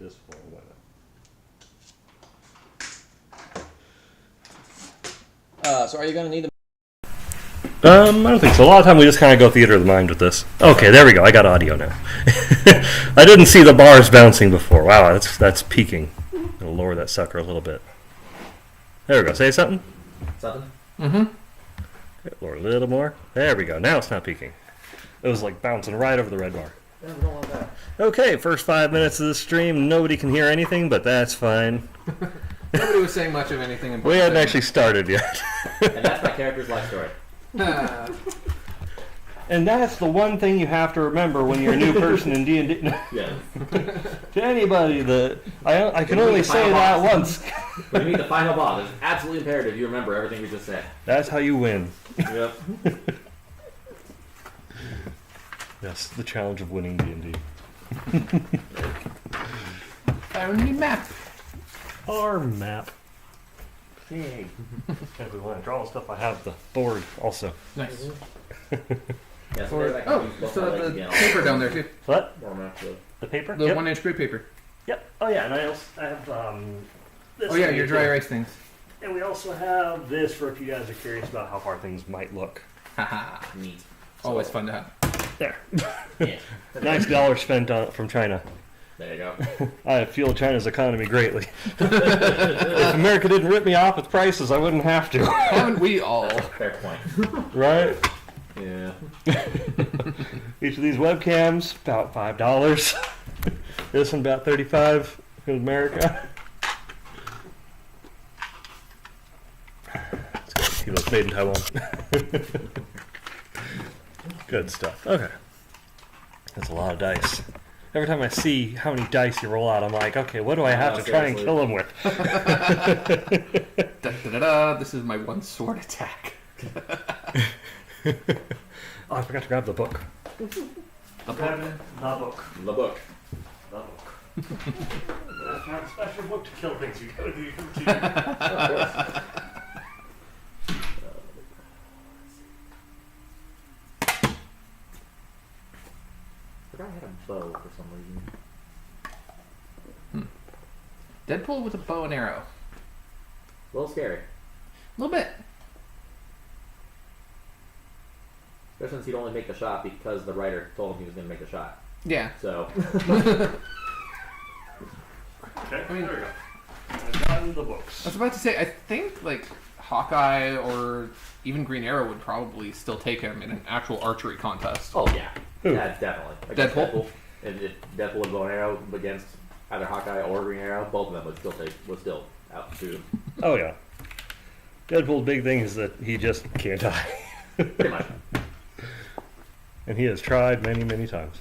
this for a minute. So are you going to need I don't think so. A lot of time we just kind of go theater of the mind with this. Okay, there we go. I got audio now. I didn't see the bars bouncing before. Wow, that's peaking. I'll lower that sucker a little bit. There we go. Say something. Something? Mm-hmm. Okay, lower a little more. There we go. Now it's not peaking. It was like bouncing right over the red bar. Yeah, we don't want that. Okay, first 5 minutes of the stream. Nobody can hear anything, but that's fine. Nobody was saying much of anything. We hadn't actually started yet. And that's my character's life story. And that's the one thing you have to remember when you're a new person in D&D. Yeah. To anybody that I can only say that once. When you meet the final boss, it's absolutely imperative you remember everything we just said. That's how you win. Yep. Yes, the challenge of winning D&D. Found the map. Our map. Yay. If we want to draw stuff, I have the board also. Nice. Yeah, so Or, I can oh, use both still my have legs the again. paper down there too. What? More maps, so- The paper? The Yep. 1-inch grid paper. Yep. Oh yeah, and I have this Oh yeah, thing your too. dry erase things. And we also have this for if you guys are curious about how far things might look. Haha. Neat. Always fun to have. There. Yeah. Nice dollar spent on from China. There you go. I fuel China's economy greatly. If America didn't rip me off with prices, I wouldn't have to. Haven't we all? Fair point. Right? Yeah. Each of these webcams, about $5. This one about $35 in America. He looks made in Taiwan. Good stuff. Okay. That's a lot of dice. Every time I see how many dice you roll out, I'm like, okay, what do I have to try and kill him with? Da, da, da, da. This is my one sword attack. Oh, I forgot to grab the book. The book. The book. The book. The book. That's not a special book to kill things. You gotta do your routine. Of course. I forgot I had a bow for some reason. Deadpool with a bow and arrow. A little scary. A little bit. Especially since he'd only make the shot because the writer told him he was going to make the shot. Yeah. So, Okay, I mean- there we go. I've gotten the books. I was about to say, I think like Hawkeye or even Green Arrow would probably still take him in an actual archery contest. oh yeah. Who? Yeah, definitely. Against Deadpool? And if Deadpool with bow and arrow against either Hawkeye or Green Arrow, both of them would still outshoot him. Oh, yeah. Deadpool's big thing is that he just can't die. Pretty much. And he has tried many, many times.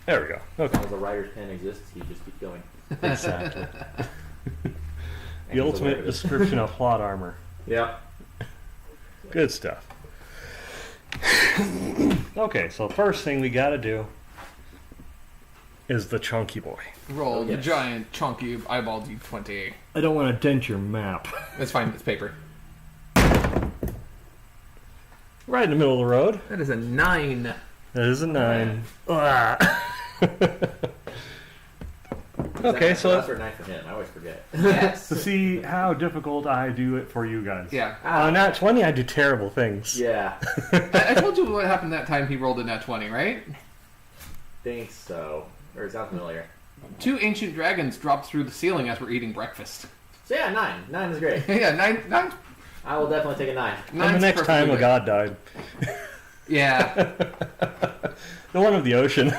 There we go. As Okay. long as the writer's pen exists, he just keeps going. Exactly. And The he's aware ultimate of it. description of plot armor. Yeah. Good stuff. Okay, so first thing we gotta do is the chunky boy. Roll Oh, the yes. giant, chunky eyeball D20. I don't want to dent your map. It's fine, it's paper. Right in the middle of the road. That is a 9. That is a 9. Ah. Okay, so that's for 9 for him. I always forget. Yes. to see how difficult I do it for you guys. Yeah. On nat 20, I do terrible things. Yeah. I told you what happened that time he rolled a nat 20, right? Think so. Or it sounds familiar. 2 ancient dragons dropped through the ceiling as we're eating breakfast. So yeah, 9. 9 is great. Yeah, 9. I will definitely take a 9. And the next time a god died. Yeah. The one of the ocean.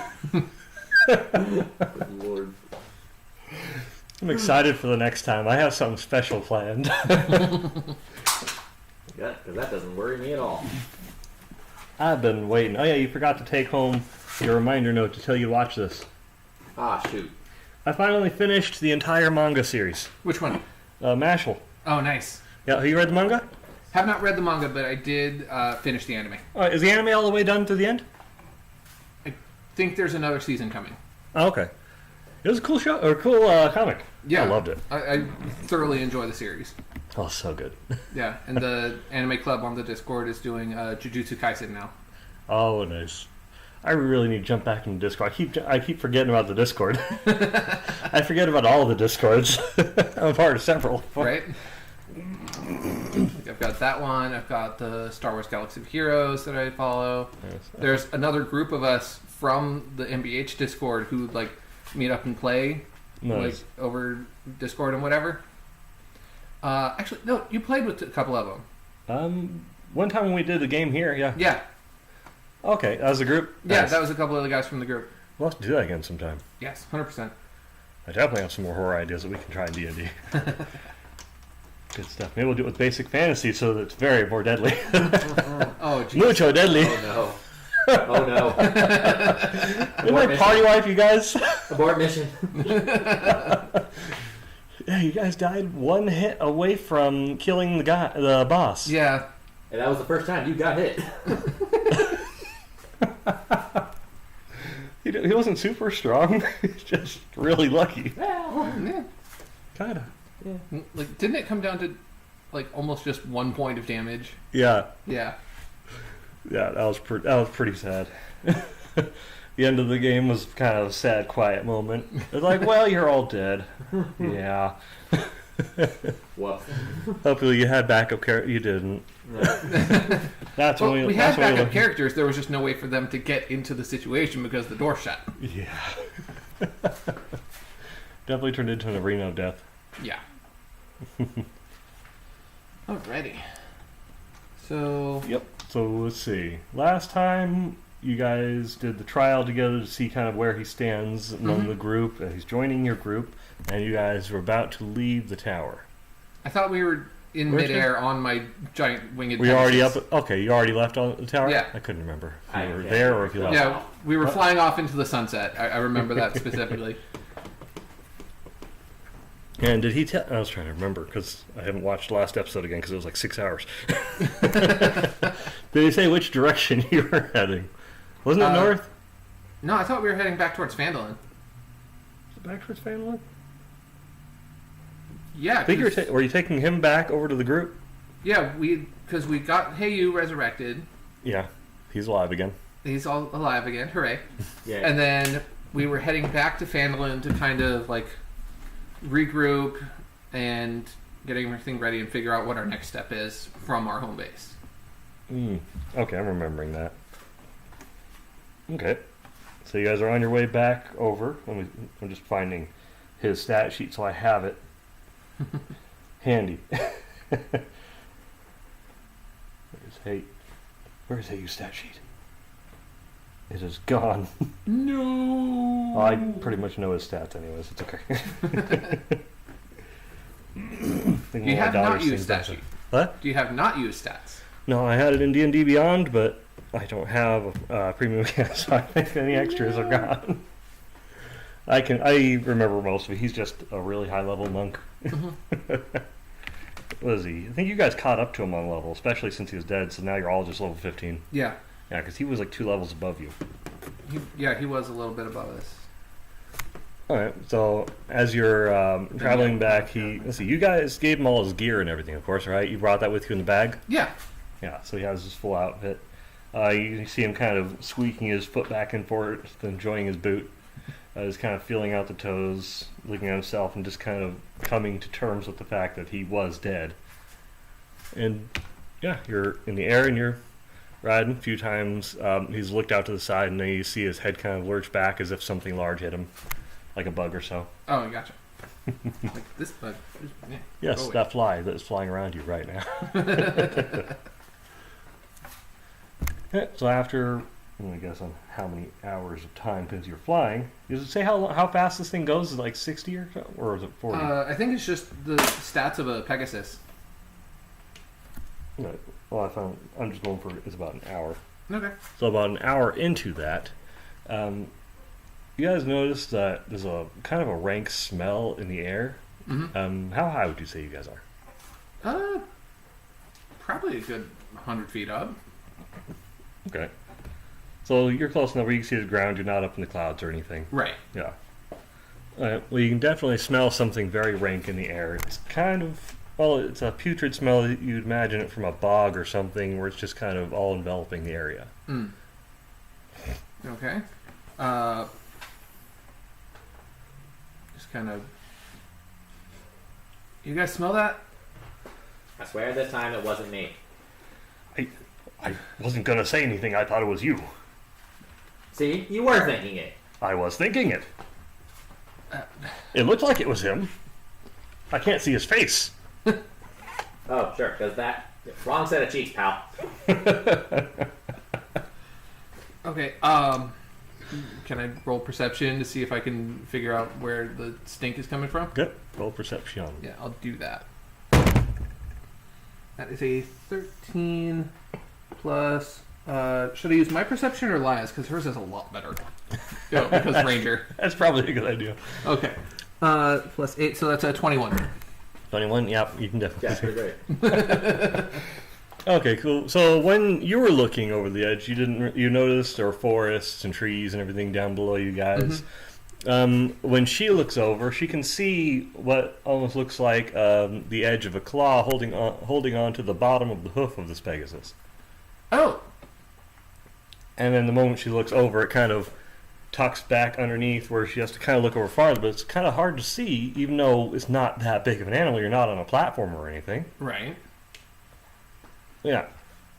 Good Lord. I'm excited for the next time. I have something special planned. Yeah, because that doesn't worry me at all. I've been waiting. Oh yeah, you forgot to take home your reminder note to tell you to watch this. Ah, shoot. I finally finished the entire manga series. Which one? Mashal. Oh, nice. Yeah, have you read the manga? Have not read the manga, but I did finish the anime. Is the anime all the way done to the end? I think there's another season coming. Oh, okay. It was a cool show, or cool comic. Yeah. I loved it. I thoroughly enjoy the series. Oh, so good. Yeah, and the anime club on the Discord is doing Jujutsu Kaisen now. Oh, nice. I really need to jump back into Discord. I keep forgetting about the Discord. I forget about all the Discords. I'm a part of several. Right? I've got that one. I've got the Star Wars Galaxy of Heroes that I follow. Yes. There's another group of us from the MBH Discord who like meet up and play Nice. like over Discord and whatever. Actually, no, you played with a couple of them. One time when we did the game here, yeah. Yeah, Okay, that was a group? yeah, Nice. that was a couple of the guys from the group. We'll have to do that again sometime. Yes, 100%. I definitely have some more horror ideas that we can try in D&D. Good stuff. Maybe we'll do it with basic fantasy so that it's very more deadly. Oh, geez. Mucho deadly. Oh no. Oh no. Didn't I party wipe you guys? Abort mission. Yeah, you guys died one hit away from killing the boss. Yeah, And that was the first time you got hit. He wasn't super strong. He's just really lucky. yeah. Kinda. Like, didn't it come down to like almost just 1 point of damage? Yeah. Yeah. Yeah, that was pretty sad. The end of the game was kind of a sad, quiet moment. It's like, well, you're all dead. Yeah. Well, Hopefully you had backup character. You didn't. That's Well, when we had that's when backup characters. There was just no way for them to get into the situation because the door shut. Yeah. Definitely turned into an arena of death. Yeah. Alrighty. So Yep. So let's see. Last time you guys did the trial together to see kind of where he stands among the group. He's joining your group, and you guys were about to leave the tower. I thought we were in Where's midair on my giant winged. Were you already Pegasus. up? Okay, you already left on the tower? Yeah. I couldn't remember if I you were can't there or if you left. Yeah, we were What? flying off into the sunset. I remember that specifically. And did he tell? I was trying to remember because I haven't watched the last episode again because it was like 6 hours. Did he say which direction you were heading? Wasn't it north? No, I thought we were heading back towards Phandalin. Back towards Phandalin? Yeah, I think you were, 'cause- were you taking him back over to the group? yeah, because we got Heyu resurrected. Yeah, he's alive again. He's all alive again. Hooray! yeah. And then we were heading back to Phandalin to kind of like regroup and get everything ready and figure out what our next step is from our home base. Okay, I'm remembering that. Okay, so you guys are on your way back over. I'm just finding his stat sheet so I have it handy. Where's Hayu's stat sheet? It is gone. No. Well, I pretty much know his stats anyways. It's okay. You have not used stat sheet. What? Do you have not used stats? No, I had it in D&D Beyond, but I don't have a premium account, so I think any extras are gone. I remember most of it. He's just a really high level monk. What is he? I think you guys caught up to him on level, especially since he was dead. So now you're all just level 15. Yeah. Yeah, because he was like 2 levels above you. He was a little bit above us. All right. So as you're traveling back, let's see. You guys gave him all his gear and everything, of course, right? You brought that with you in the bag. Yeah. Yeah. So he has his full outfit. You see him kind of squeaking his foot back and forth, enjoying his boot. Just kind of feeling out the toes, looking at himself, and just kind of coming to terms with the fact that he was dead. And yeah, you're in the air and you're riding a few times. He's looked out to the side, and then you see his head kind of lurch back as if something large hit him, like a bug or so. Oh, gotcha. Like this bug. Yeah. Yes, Go away. that fly that is flying around you right now. So after, I guess on how many hours of time because you're flying, does it say how fast this thing goes? Is it like 60 or so, or is it 40? I think it's just the stats of a Pegasus. No, well, I'm just going for it's about an hour. Okay. So about an hour into that, you guys notice that there's a kind of a rank smell in the air. Mm-hmm. How high would you say you guys are? Probably a good 100 feet up. Okay. So you're close enough where you can see the ground. You're not up in the clouds or anything. Right. Yeah. Well, you can definitely smell something very rank in the air. It's kind of, well, it's a putrid smell. You'd imagine it from a bog or something where it's just kind of all enveloping the area. Mm. Okay. Just kind of. You guys smell that? I swear this time it wasn't me. I wasn't gonna say anything. I thought it was you. See, you were thinking it. I was thinking it. It looked like it was him. I can't see his face. Oh, sure, because that wrong set of cheeks, pal. Okay. Can I roll perception to see if I can figure out where the stink is coming from? Good. Roll perception. Yeah, I'll do that. That is a 13 plus. Should I use my perception or Lia's? Because hers is a lot better. Because Ranger. That's probably a good idea. Okay. Plus 8, so that's a 21. 21. Yep, you can definitely. Yeah, see. pretty great. Okay, cool. So when you were looking over the edge, you noticed there were forests and trees and everything down below you guys. When she looks over, she can see what almost looks like the edge of a claw holding on to the bottom of the hoof of this Pegasus. Oh! And then the moment she looks over, it kind of tucks back underneath where she has to kind of look over farther, but it's kind of hard to see, even though it's not that big of an animal. You're not on a platform or anything. Right. Yeah.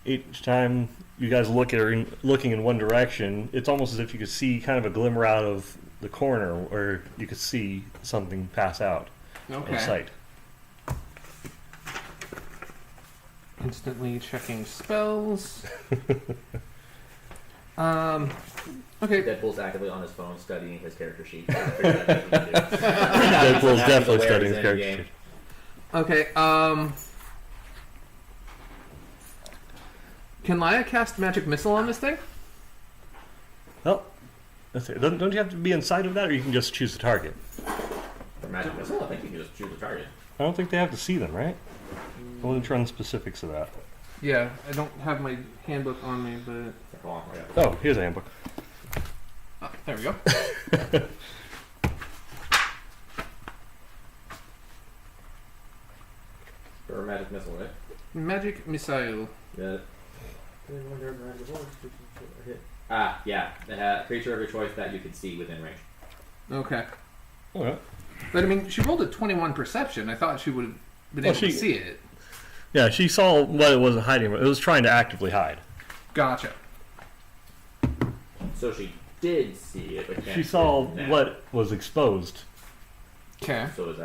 Each time you guys look at her looking in one direction, it's almost as if you could see kind of a glimmer out of the corner, or you could see something pass out Okay. in sight. Instantly checking spells. Okay. Deadpool's actively on his phone studying his character sheet. Deadpool's definitely studying his character. Okay. Can Lia cast magic missile on this thing? Well, let's see. Don't you have to be inside of that, or you can just choose the target? For magic missile, I think you can just choose a target. I don't think they have to see them, right? I wasn't sure on the specifics of that. Yeah, I don't have my handbook on me, but Hold on, I got it. Oh, here's a handbook. there we go. For magic missile, right? Magic missile. Got it. Ah, yeah. Creature of your choice that you can see within range. Okay. Okay. But I mean, she rolled a 21 perception. I thought she would have been able to see it. Yeah, she saw what it wasn't hiding. It was trying to actively hide. Gotcha. So she did see it, but can't She see saw it now. what was exposed. Okay. So does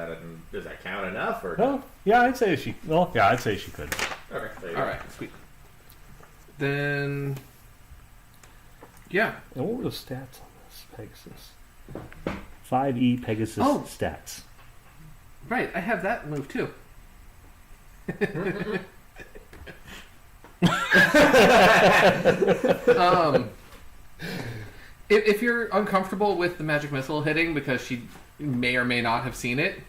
that count enough, or? Well, yeah, I'd say she. Well, yeah, I'd say she could. Okay. There you All go. right. Sweet. Then. Yeah. And what were the stats on this Pegasus? 5e Pegasus Oh. stats. Right. I have that move too. If you're uncomfortable with the magic missile hitting because she may or may not have seen it,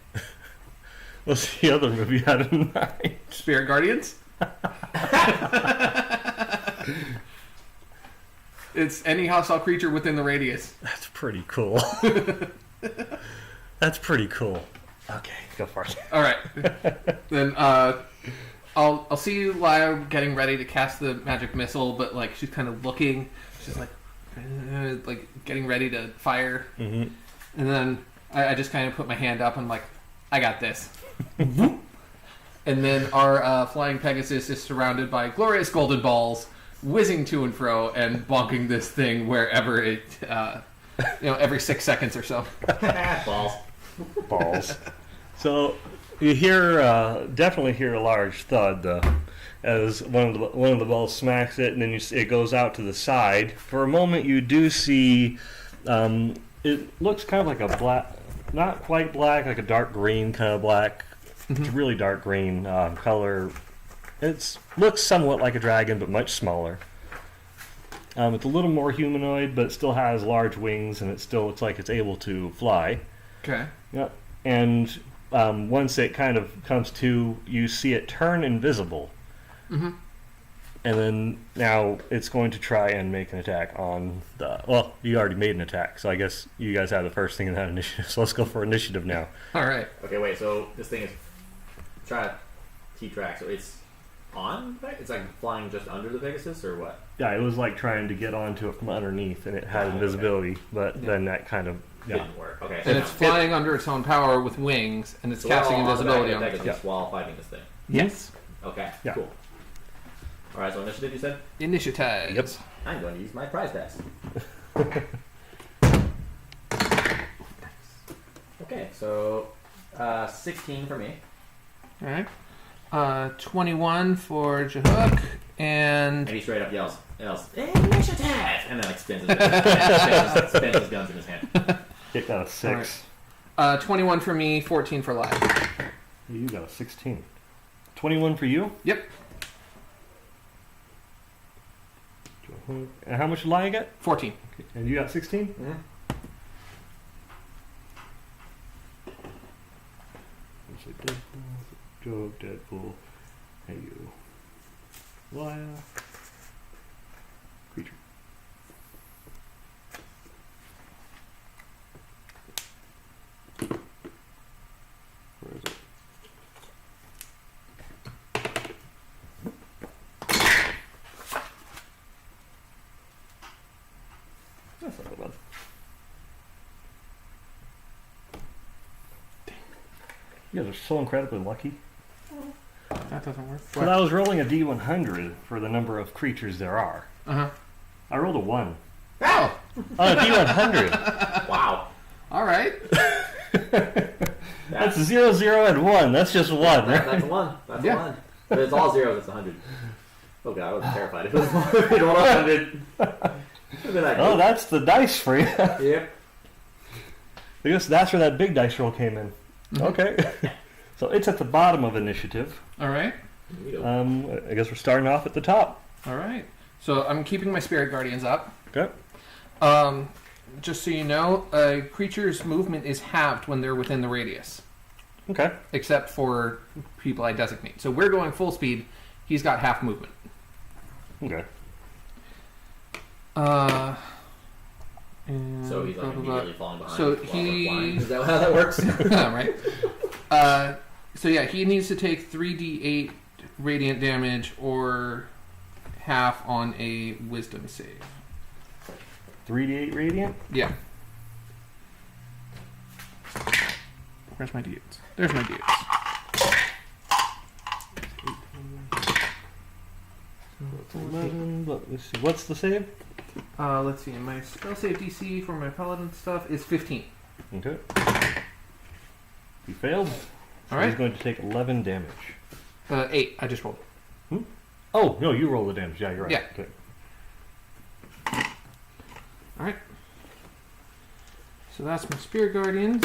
What's the other move you had in mind? Spirit Guardians. It's any hostile creature within the radius. That's pretty cool. That's pretty cool. Okay, go for it. All right. Then I'll see Lia getting ready to cast the magic missile, but like she's kind of looking. She's like getting ready to fire, Mm-hmm. and then I just kind of put my hand up and I'm like, I got this. And then our flying Pegasus is surrounded by glorious golden balls, whizzing to and fro and bonking this thing wherever it, every 6 seconds or so. Balls. Balls. So you definitely hear a large thud though, as one of the balls smacks it, and then it goes out to the side. For a moment, you do see it looks kind of like a black, not quite black, like a dark green kind of black. It's really dark green color. It looks somewhat like a dragon, but much smaller. It's a little more humanoid, but it still has large wings, and it still looks like it's able to fly. Okay. Yep. And once it kind of comes to, you see it turn invisible. Mm-hmm. And then now it's going to try and make an attack on the... Well, you already made an attack, so I guess you guys have the first thing in that initiative. So let's go for initiative now. All right. Okay, wait. So this thing is trying to keep track. So it's on? It's like flying just under the Pegasus, or what? Yeah, it was like trying to get onto it from underneath, and it had invisibility, but then that kind of Didn't work. Okay. And it's flying under its own power with wings, and it's So we're casting all invisibility on on the it. back of the Pegasus while fighting this thing. Yes. Okay. Yeah. Cool. All right. So initiative, you said. Initiative. Yep. I'm going to use my prize pass. Okay. So 16 for me. All right. 21 for Jahook, And he straight up yells, "Initiative!" and then like spins his guns in his hand. It got a 6. 21 for me, 14 for Live. You got a 16. 21 for you? Yep. And how much did Lion get? 14. Okay. And you got 16? Mm-hmm. Joe, Deadpool, hey you. Lion. Creature. Where is it? That's not bad. You guys are so incredibly lucky. That doesn't work. But I was rolling a D100 for the number of creatures there are. Uh-huh. I rolled a 1. Oh! On a D100. Wow. All right. That's 0, 0, and 1. That's just 1, right? That's a 1. That's Yeah. a 1. But it's all zeros. It's 100. Oh god, I was terrified. If it was more, if it was 100. Oh, that's the dice for you. Yep. I guess that's where that big dice roll came in. Okay. So it's at the bottom of initiative. All right. I guess we're starting off at the top. All right. So I'm keeping my Spirit Guardians up. Okay. Just so you know, a creature's movement is halved when they're within the radius, Okay. except for people I designate. So we're going full speed. He's got half movement. Okay. And So he's like blah, blah, blah. immediately falling behind. So while we're he- flying. Is that how that works? Right. So yeah, he needs to take 3d8 radiant damage or half on a Wisdom save. 3d8 radiant. Yeah. Where's my d8s? There's my d8s. 11. Let's see. What's the save? Let's see. My spell save DC for my paladin stuff is 15. Okay. He failed. So All right. He's going to take 11 damage. 8. I just rolled. Oh, no, you roll the damage. Yeah, you're right. Yeah. Okay. All right. So that's my Spirit Guardians.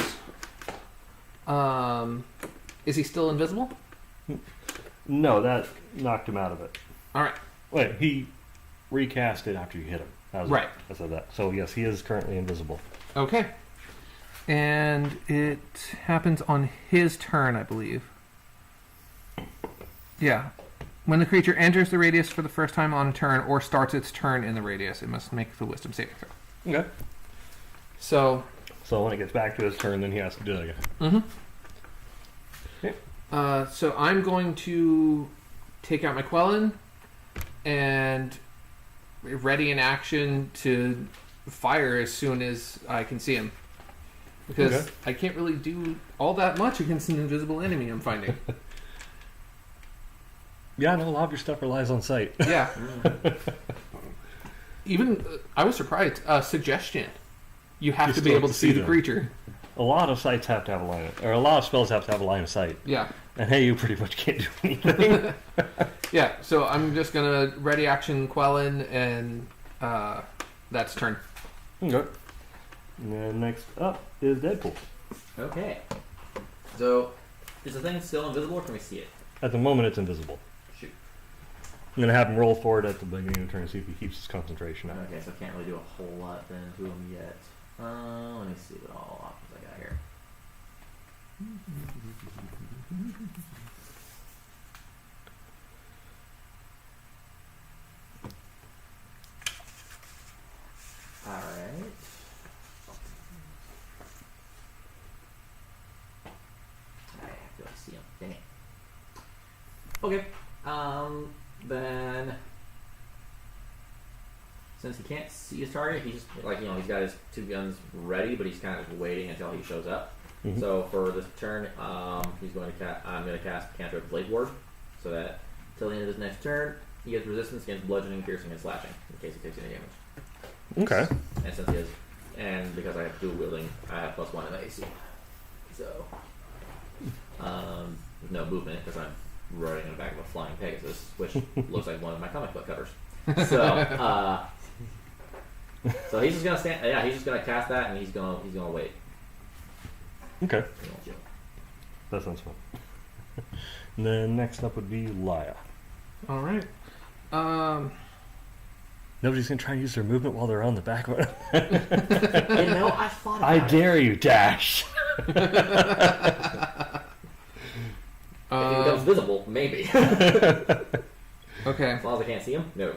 Is he still invisible? No, that knocked him out of it. All right. Wait, he recast it after you hit him. That was Right. it. I said that. So, yes, he is currently invisible. Okay. And it happens on his turn, I believe. Yeah. When the creature enters the radius for the first time on a turn or starts its turn in the radius, it must make the Wisdom saving throw. Okay. So, So when it gets back to his turn, then he has to do it again. so I'm going to take out my Quellen and ready in action to fire as soon as I can see him. Because Okay. I can't really do all that much against an invisible enemy I'm finding. Yeah, no, a lot of your stuff relies on sight. Yeah. Even, I was surprised. Suggestion. You have You to be still able have to to see see the them. creature. A lot of sites have to have a line of, or a lot of spells have to have a line of sight. Yeah. And hey, you pretty much can't do anything. Yeah, so I'm just going to ready action Quellen, and that's turn. Okay. And then next up is Deadpool. Okay. So, is the thing still invisible, or can we see it? At the moment, it's invisible. Shoot. I'm going to have him roll for it at the beginning of the turn and see if he keeps his concentration up. Okay, so I can't really do a whole lot then to him yet. Let me see what all options I got here. Alright. I have to see him. Dang it. Okay. Then since he can't see his target, he's he's got his 2 guns ready, but he's kind of just waiting until he shows up. Mhm. So for this turn, he's going to I'm going to cast Cantrip Blade Ward, so that till the end of his next turn, he gets resistance against bludgeoning, piercing, and slashing in case he takes any damage. Okay. And since he has, and because I have dual wielding, I have +1 in the AC. So with no movement because I'm riding on the back of a flying Pegasus, which looks like one of my comic book covers. So so he's just gonna stand. Yeah, he's just gonna cast that, and he's gonna wait. Okay. He won't chill. That sounds fun. And then next up would be Laya. All right. Nobody's gonna try and use their movement while they're on the back of it. I thought about I it. dare you, Dash. If he becomes visible, maybe. Okay. As long as I can't see him, no.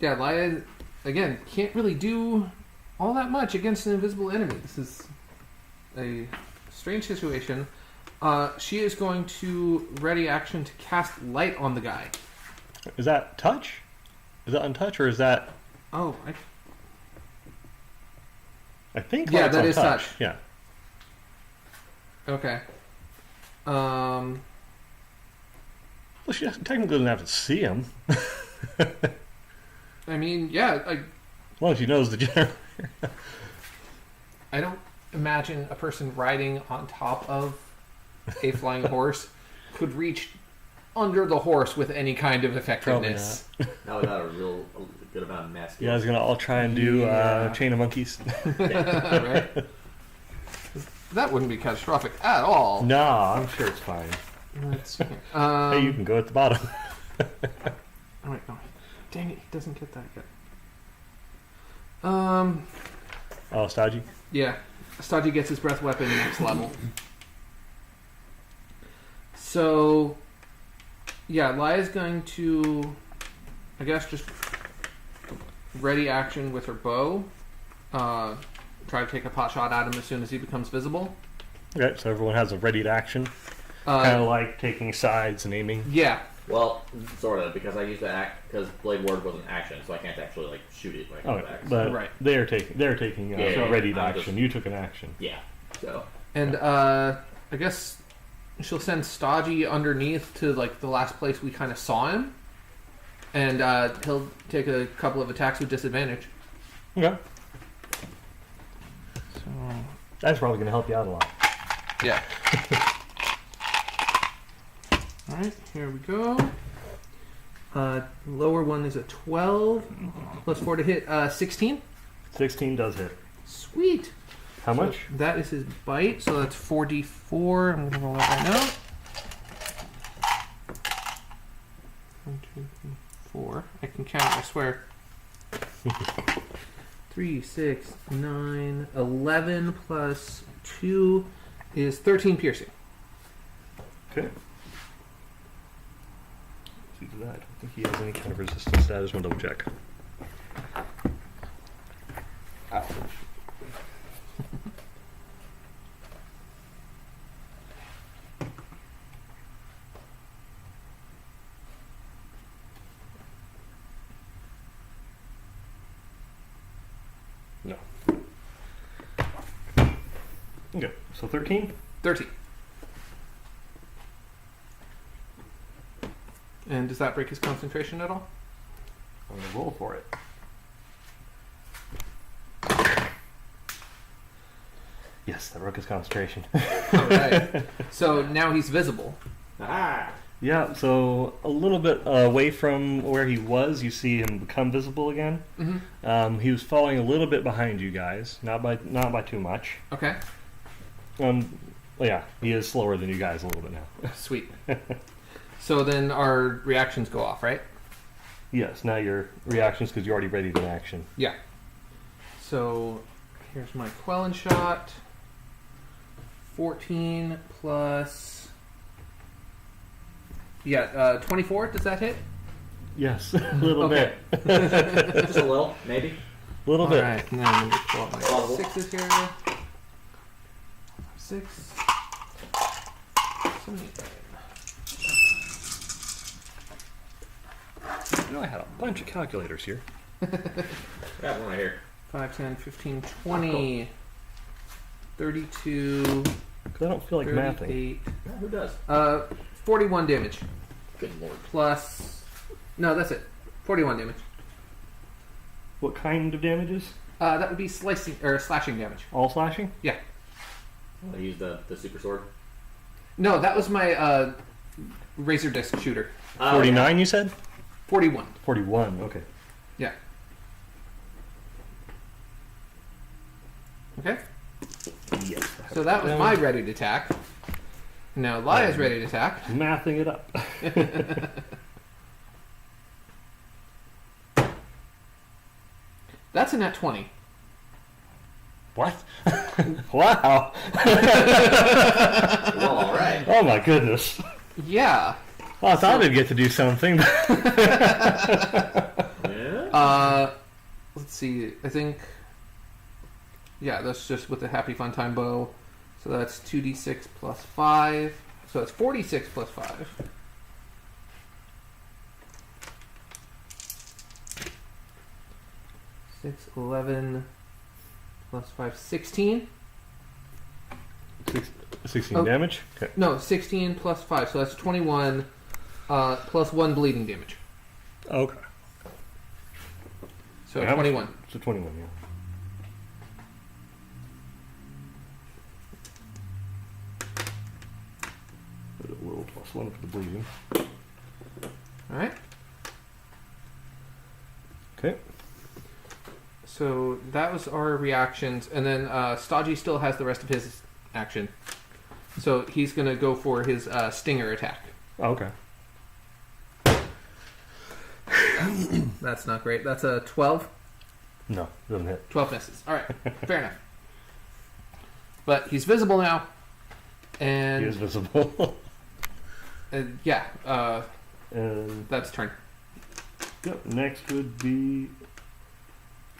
Yeah, Laya, again, can't really do all that much against an invisible enemy. This is a strange situation. She is going to ready action to cast light on the guy. Is that touch? Is that untouch or is that? Oh, I think. Yeah, light's that on is touch. Yeah. okay. Well, she technically doesn't have to see him. I mean, yeah, As long as she knows the general. I don't imagine a person riding on top of a flying horse could reach under the horse with any kind of effectiveness. Not without a real good amount of mass. You guys are gonna all try and do Yeah. chain of monkeys. Right? That wouldn't be catastrophic at all. No, I'm sure it's fine. Let's, Hey, you can go at the bottom. oh, wait, no. Dang it, he doesn't get that yet. Oh, stodgy. Yeah. Stodgy gets his breath weapon next level. So, yeah, Laya's going to, I guess, just ready action with her bow. Try to take a pot shot at him as soon as he becomes visible. Okay, so everyone has a ready to action, kind of like taking sides and aiming. Yeah. Well, sort of, because I used to act because Blade Ward was an action, so I can't actually shoot it when I come Okay, back. but Right. they're taking Yeah, ready to I'm action. just- You took an action. Yeah. So And I guess she'll send Stodgy underneath to the last place we kind of saw him, and he'll take a couple of attacks with disadvantage. Okay, So that's probably going to help you out a lot. yeah. All right, here we go. Lower one is a 12 plus 4 to hit. 16. 16 does hit. Sweet. How So much? that is his bite, so that's 4d4. I'm going to roll that right now. 1, 2, 3, 4. I can count, I swear. 3, 6, 9, 11 plus 2 is 13 piercing. Okay. See to that. I don't think he has any kind of resistance. I just want to double check. No. Okay, so 13? 13. And does that break his concentration at all? I'm going to roll for it. Yes, that broke his concentration. Alright. So now he's visible. aha! Yeah, so a little bit away from where he was, you see him become visible again. Mm-hmm. He was falling a little bit behind you guys, not by too much. Okay. Well, yeah, he is slower than you guys a little bit now. Sweet. So then our reactions go off, right? Yes, now your reactions because you're already ready to action. Yeah. So here's my Quellen shot. 14 plus... Yeah, 24. Does that hit? Yes, a little Okay. bit. Just a little, maybe. A little bit. Alright, and then I'm going to pull out my Possible. 6s here. 6. You know, I had a bunch of calculators here. I got one right here. 5, 10, 15, 20, 32, Because I don't feel like mathing. 38. Yeah, who does? 41 damage. Good lord. Plus. No, that's it. 41 damage. What kind of damages? That would be slicing or slashing damage. All slashing? Yeah. I use the super sword. No, that was my razor disc shooter. 49, you said? 41. 41, okay. Yeah. Okay. Yes. So that was my ready to attack. Now Laya's ready to attack. Mathing it up. That's a nat 20. What? Wow. Well, all right. Oh my goodness. Yeah. Oh, I thought I'd get to do something. Yeah. Let's see. I think. Yeah, that's just with the Happy Fun Time bow. So that's 2d6 plus 5. So that's 46 plus 5. Six, 11 plus 5, 16. 16 Oh. damage? Okay. No, 16 plus 5. So that's 21 plus 1 bleeding damage. Okay. So How much? 21. So 21, yeah. Put a little plus 1 for the bleeding. Alright. Okay. So that was our reactions. And then Stodgy still has the rest of his action. So he's going to go for his stinger attack. Okay. That's not great. That's a 12. No, doesn't hit. 12 misses. All right, fair enough. But he's visible now, and He is visible. yeah, And that's turn. yep, next would be.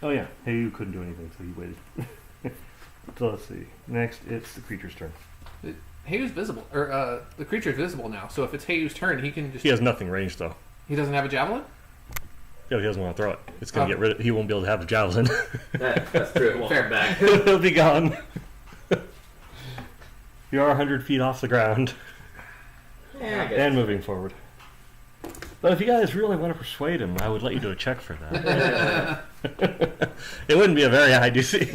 Oh yeah, hey, you couldn't do anything, so he waited. So let's see. Next, it's the creature's turn. Hayu's visible, or the creature's visible now. So if it's Hayu's turn, he can just. He has nothing ranged though. He doesn't have a javelin. Yeah, he doesn't want to throw it. It's gonna Oh. get rid of. He won't be able to have the javelin. That's true. It won't Fair. come back. He'll be gone. You are 100 feet off the ground Yeah, I guess. and moving forward. But if you guys really want to persuade him, I would let you do a check for that. It wouldn't be a very high DC.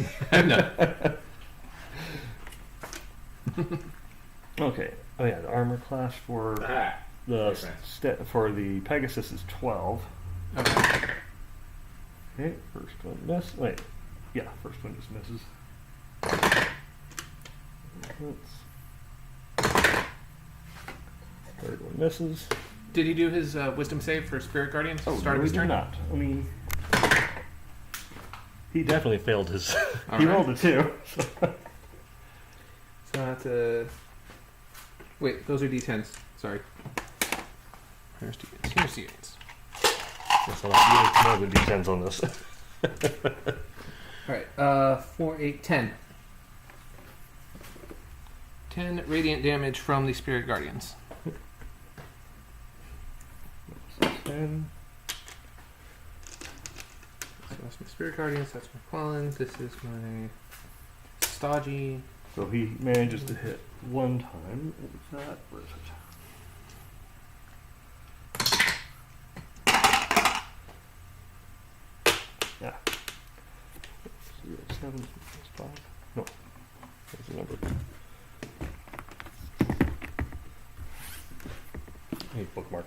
Okay. Oh yeah, the armor class for Ah, the Okay. for the Pegasus is 12. Okay. Okay, first one miss. Wait, yeah, first one just misses. Third one misses. Did he do his wisdom save for Spirit Guardians? Oh, Start no, of his he did turn. not. I mean, he definitely failed his. All He right. rolled a 2. So that's a. Wait, those are d10s. Sorry. Here's d10s. Here's d10s. That's a lot more than D10s on this. All right. 4, 8, 10. 10 radiant damage from the Spirit Guardians. 10. So that's my Spirit Guardians. That's my Quallen. This is my Stodgy. So he manages to hit one time. What was that? Where is it? Yeah. 7 plus 5. No. That's the number. I need bookmark.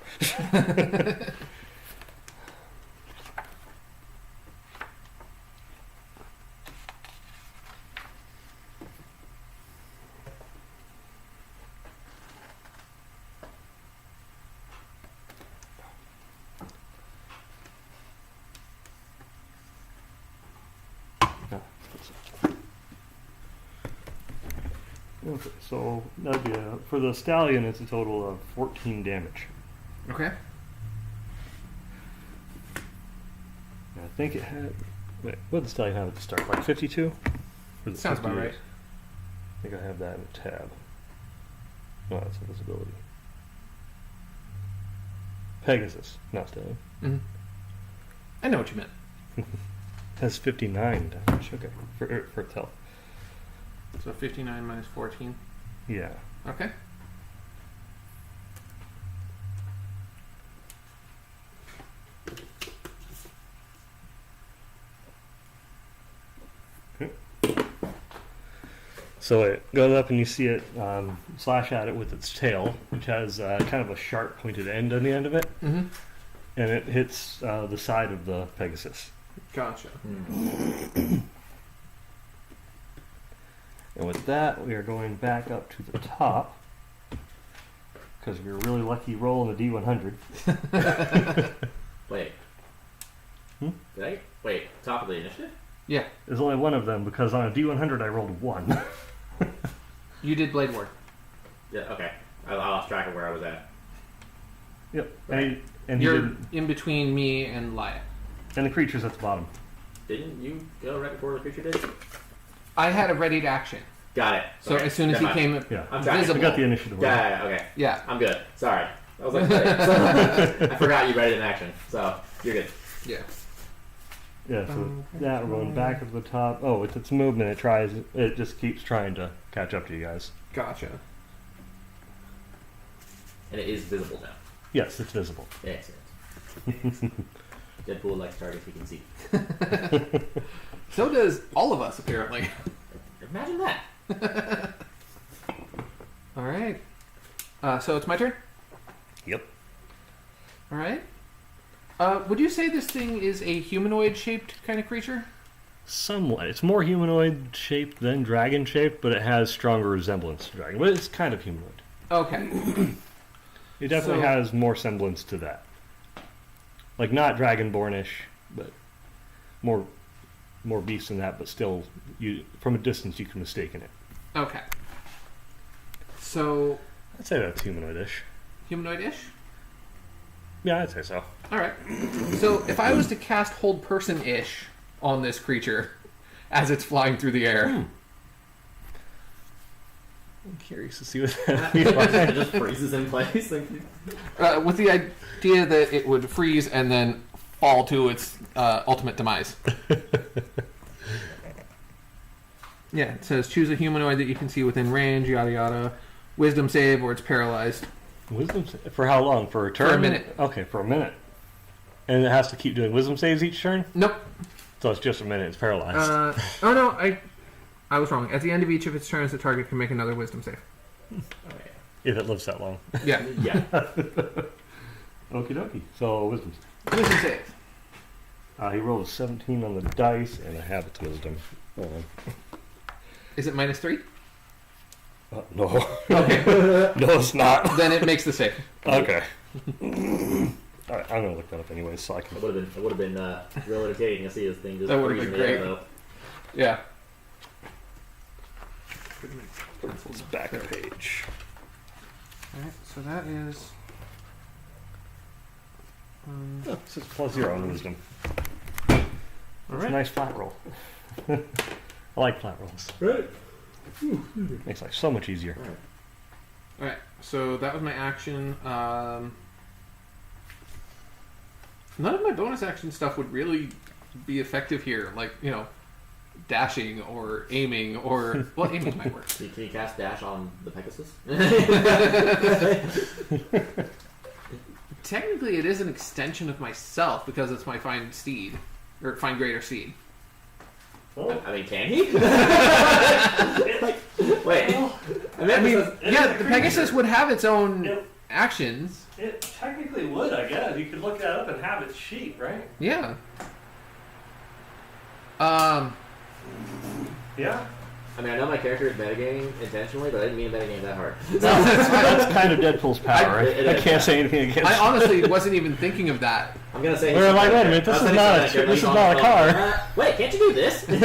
Okay, so that'd be for the stallion, it's a total of 14 damage. Okay. And I think it had. Wait, what did the stallion have at the start? Like 52? Or the Sounds about 58? right. I think I have that in a tab. Oh, that's invisibility. Pegasus, not Stallion. Mhm. I know what you meant. Has 59 damage. Okay, for its health. So 59 minus 14. Yeah. Okay. So it goes up and you see it slash at it with its tail, which has kind of a sharp pointed end on the end of it, Mm-hmm. and it hits the side of the Pegasus. Gotcha. And with that, we are going back up to the top because we were really lucky rolling a D100. Wait. Hmm? Did I? Wait, top of the initiative? Yeah. There's only one of them because on a D100 I rolled 1. You did Blade Ward. Yeah, okay. I lost track of where I was at. Yep. And he You're didn't, in between me and Laya. and the creature's at the bottom. Didn't you go right before the creature did? I had a ready to action. Got it. So Okay, as soon as he never mind. came Yeah. I'm trying. I visible. got the initiative. roll. Yeah, okay. Yeah. I'm good. Sorry. I was like, wait. I forgot you read it in action. So, you're good. Yeah. Yeah, so that we're going back at the top. Oh, with its movement, it just keeps trying to catch up to you guys. Gotcha. And it is visible now. Yes, it's visible. Excellent. Deadpool likes targets he can see. So does all of us, apparently. Imagine that. All right. So it's my turn? Yep. All right. Would you say this thing is a humanoid-shaped kind of creature? Somewhat. It's more humanoid shaped than dragon shaped, but it has stronger resemblance to dragon. But it's kind of humanoid. Okay. It definitely So- has more semblance to that. Like not dragonborn-ish, but more beast than that. But still, you from a distance you can mistake it. Okay. So, I'd say that's humanoid-ish. humanoid-ish? Yeah, I'd say so. All right. So if I was to cast Hold Person-ish on this creature as it's flying through the air, I'm curious to see what that It just freezes in place. with the idea that it would freeze and then fall to its ultimate demise. Yeah, it says choose a humanoid that you can see within range, yada yada. Wisdom save or it's paralyzed. Wisdom for how long? For a turn? For a minute. Okay, for a minute. And it has to keep doing wisdom saves each turn? Nope. So it's just a minute, it's paralyzed. Oh no, I was wrong. At the end of each of its turns, the target can make another wisdom save. If it lives that long. Yeah. Yeah. Okie dokie. So wisdom. Wisdom save. He rolled a 17 on the dice and a habit's wisdom. Is it -3? No. Okay. No, it's not. Then it makes the save. Okay. Alright, I'm gonna look that up anyway so I can. It would have been real entertaining to see this thing just That would've freeze been in the air, great. though. Yeah. It's back page. Alright, so that is. Oh, it's just +0 on wisdom. All It's a right. nice flat roll. I like flat rolls. Right. Makes life so much easier. Alright, so that was my action. None of my bonus action stuff would really be effective here. Like, dashing or aiming or. Well, aiming might work. Can you cast dash on the Pegasus? Technically, it is an extension of myself because it's my Find Steed. Or Find Greater Steed. I mean, can he? Wait. I mean, yeah, the Pegasus would have its own actions. It technically would, I guess. You could look that up and have its sheet, right? Yeah. Yeah. I mean, I know my character is metagaming intentionally, but I didn't mean to metagame that hard. That's kind of Deadpool's power, right? it I is. can't say anything against I honestly wasn't even thinking of that. I'm gonna say. We're like, wait a minute, this is not a car. Wait, can't you do this? It's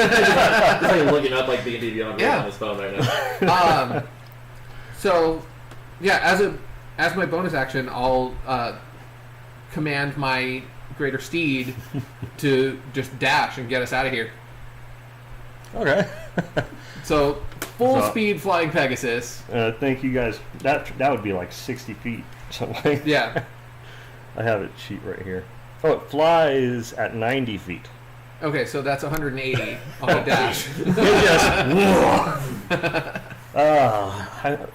like looking up like D&D Beyond Yeah. on his phone right now. So, yeah, as my bonus action, I'll command my Greater Steed to just dash and get us out of here. Okay. So, full So- speed flying Pegasus. Thank you guys. That would be like 60 feet. Something. Yeah. I have it sheet right here. Oh, it flies at 90 feet. Okay, so that's 180 on a dash. It just.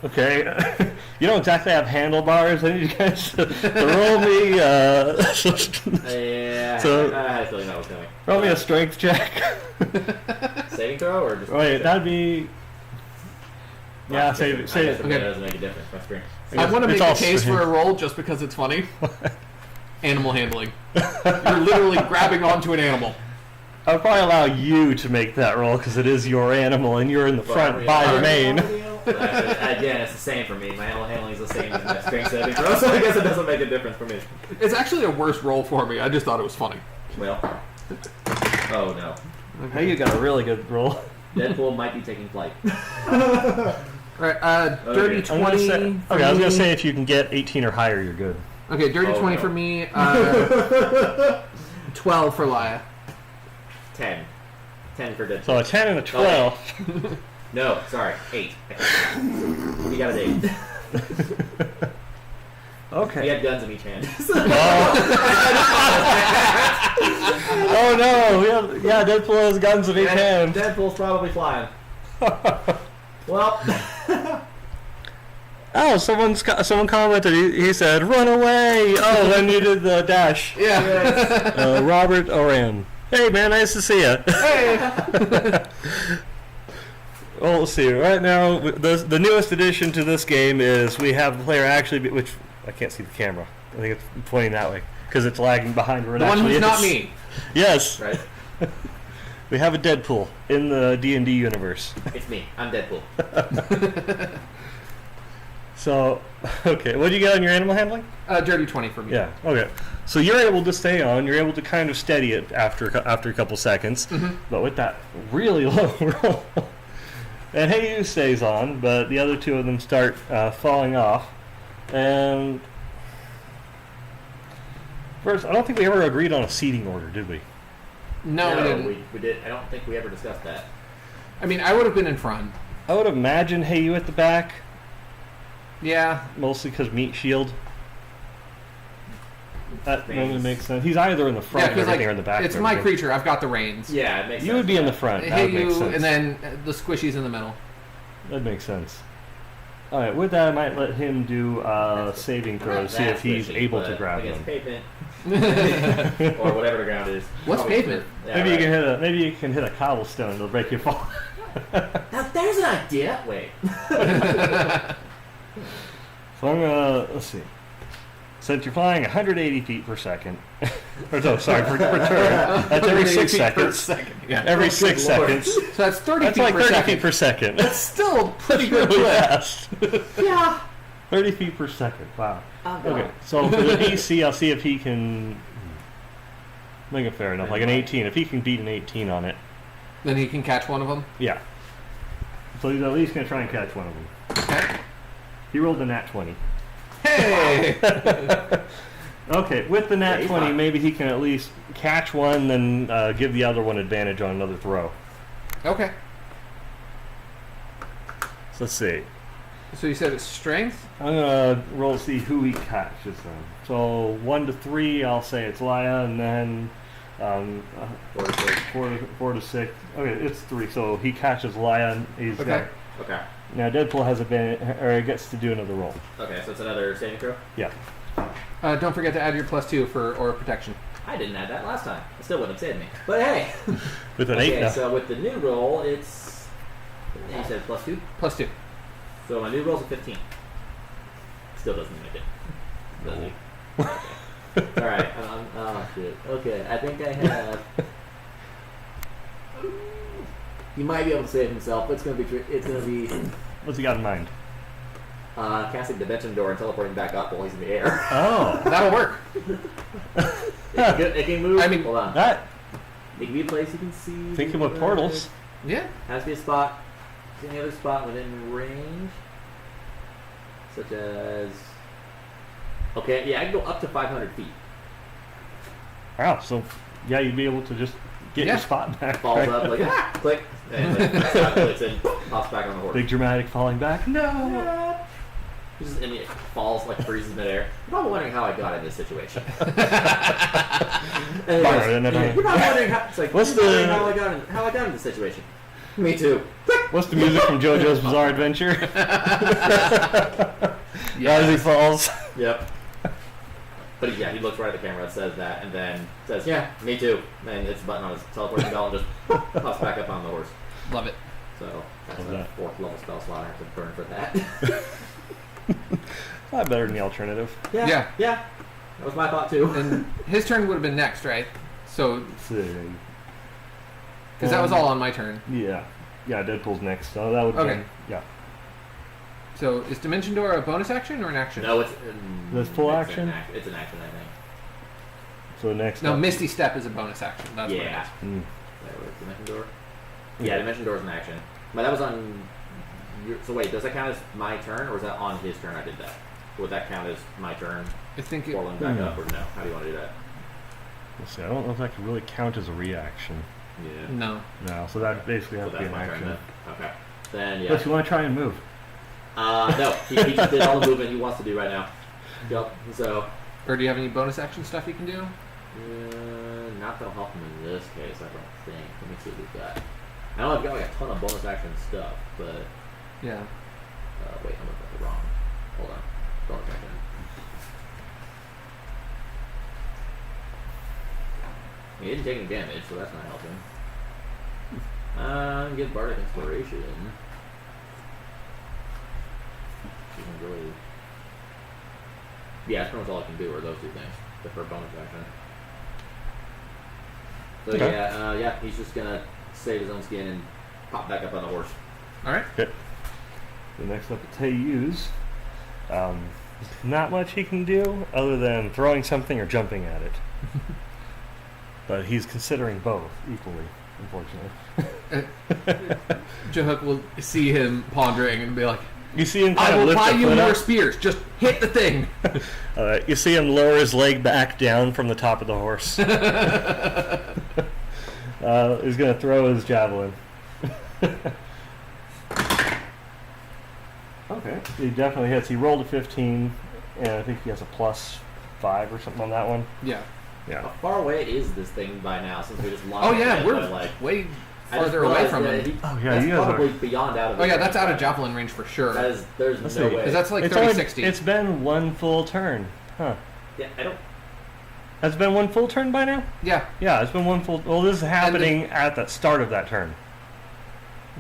Okay. You don't exactly have handlebars. I need you guys to roll me. Yeah, So- I had a feeling that was coming. Roll me a strength check. Saving throw or just... Wait, that'd be. Yeah, save it. I Save guess it. it Okay. doesn't make a difference. My strength. I want to It's make all a case for a roll just because it's funny. Animal handling. You're literally grabbing onto an animal. I'll probably allow you to make that roll because it is your animal and you're in the front by the mane. Again, it's the same for me. My animal handling is the same as my strength saving throw, so I guess it doesn't make a difference for me. It's actually a worse roll for me. I just thought it was funny. Well, oh no. Hey, you got a really good roll. Deadpool might be taking flight. Alright, dirty Okay. 20. Okay, for I was me. gonna say if you can get 18 or higher, you're good. Okay, dirty Oh, 20 no. for me. 12 for Laya. 10. 10 for Deadpool. So a 10 and a 12. No, sorry, 8. You got an 8. We Okay. had guns in each hand. Oh no! Yeah, Deadpool has guns in each hand. Deadpool's probably flying. Well, Oh, someone commented. He said, "Run away!" Oh, then you did the dash. Yeah. Robert Oran. Hey man, nice to see you. Hey! Well, let's see. Right now, the newest addition to this game is we have the player actually, which I can't see the camera. I think it's pointing that way because it's lagging behind where it The one actually who's is. not me. Yes, right? we have a Deadpool in the D&D universe. It's me. I'm Deadpool. So, okay, what do you get on your animal handling? Dirty 20 for me. Yeah. Okay. So you're able to stay on. You're able to kind of steady it after a couple seconds, but with that really low roll. And Hey stays on, but the other two of them start falling off. And first, I don't think we ever agreed on a seating order, did we? No, we didn't. We did. I don't think we ever discussed that. I mean, I would have been in front. I would imagine Hey at the back, Yeah. mostly because meat shield. That Things. normally makes sense. He's either in the front Yeah, or because everything or in the back. it's of my everything. creature. I've got the reins. Yeah, it makes You sense. would be in the front. That Hey would make you, sense. and then the squishies in the middle. That makes sense. All right, with that, I might let him do saving throw to see if he's able to grab against them. pavement or whatever the ground is. What's Probably- pavement? Yeah, Maybe right. you can hit a cobblestone. It'll break your fall. Now there's an idea. Wait. So I'm gonna let's see. Since you're flying 180 feet per second, or no, sorry, per turn. That's every 6 seconds. Yeah. Every Oh, 6 good Lord. seconds. So that's 30 That's feet like per 30 second. feet per second. That's still pretty good really clip. fast. Yeah. 30 feet per second. Wow. Oh, Okay, so for the DC, I'll see if he can. I think it's fair enough. Like an 18. If he can beat an 18 on it, Then he can catch one of them. yeah. So he's at least gonna try and catch one of them. Okay. He rolled a nat 20. Hey! Okay, with the Yeah, nat he's 20, fine. maybe he can at least catch one, then give the other one advantage on another throw. Okay. So let's see. So you said it's strength? I'm gonna roll to see who he catches then. So 1 to 3, I'll say it's Laya, and then 4 to 6. Okay, it's 3. So he catches Laya, and he's Okay. Okay. now Deadpool has advantage, or he gets to do another roll. Okay, so it's another saving throw. Yeah. Don't forget to add your +2 for aura protection. I didn't add that last time. It still wouldn't have saved me. But hey. With an 8 Okay, now. so with the new roll, it's. You said +2. +2. So my new roll's a 15. Still doesn't make it. Does it? Okay. Alright. Oh, shit. Okay, I think I have. He might be able to save himself, but it's gonna be. It's gonna be What's he got in mind? casting dimension door and teleporting back up while he's in the air. Oh, That'll work. It can move. I mean, hold on. that. It can be a place you can see. Thinking with portals. Yeah. Has to be a spot. Any other spot within range, such as. Okay, yeah, I can go up to 500 feet. Wow, so yeah, you'd be able to just get Yeah. your spot back. Falls right? up like click, and then clicks in. hops back on the horse. Big dramatic falling back. No. Yeah. He just and he falls, like freezes midair. You're probably wondering how I got in this situation. And he goes, you're probably wondering how. It's like, What's you're wondering the- how I got in this situation. Me too. What's the music from JoJo's Bizarre Adventure? As he falls. Yep. But yeah, he looks right at the camera, says that, and then says, "Yeah, me too." And hits a button on his teleporting belt and just pops back up on the horse. Love it. So that's Love a that. 4th level spell slot I have to burn for that. A lot better than the alternative. Yeah. That was my thought too. And his turn would have been next, right? So, So, because that was all on my turn. yeah. Yeah, Deadpool's next. So that would Okay. be, yeah. So, is Dimension Door a bonus action or an action? No, it's That's full it's action? It's an action, I think. So next No, up. Misty Step is a bonus action. That's what it Yeah. is. Dimension door. Yeah, Dimension door is an action. But that was on. So wait, does that count as my turn, or is that on his turn? I did that. Would that count as my turn? I think it. Rolling back up, or no? How do you want to do that? Let's see. I don't know if that could really count as a reaction. Yeah. No. No, so that basically So has to be that's an my turn action. then. Okay. Then But yeah. if you want to try and move. No, he just did all the movement he wants to do right now. Yep. So. Or do you have any bonus action stuff you can do? Not that'll help him in this case, I don't think. Let me see what we've got. I know I've got like a ton of bonus action stuff, but Yeah. wait, I'm looking at the wrong. Hold on. Bonus action. He didn't take any damage, so that's not helping. Give Bardic Inspiration. Isn't really. Yeah, that's pretty much all I can do are those two things. Except for bonus action. So Okay. yeah, he's just gonna save his own skin and pop back up on the horse. All right. Okay. The next up is Teyu's. Not much he can do other than throwing something or jumping at it. But he's considering both equally, unfortunately. Jahuk will see him pondering and be like, You see him kind I of will lift buy the you foot more up. spears. Just hit the thing. You see him lower his leg back down from the top of the horse. He's going to throw his javelin. Okay. He definitely hits. He rolled a 15, and I think he has a +5 or something on that one. Yeah. How Yeah. far away is this thing by now? Since we just launched. Oh yeah, it, we're but, like way I just farther away realized from that him. Oh, yeah, that's you guys probably are. beyond out of. Oh his yeah, that's range out of right now. javelin range for sure. That is, there's Let's no see. way. Because that's like It's 30, only- 60. It's been one full turn. Huh. Yeah, I don't. Has it been one full turn by now? Yeah, Yeah, it's been one full. Well, this is happening at the start of that turn.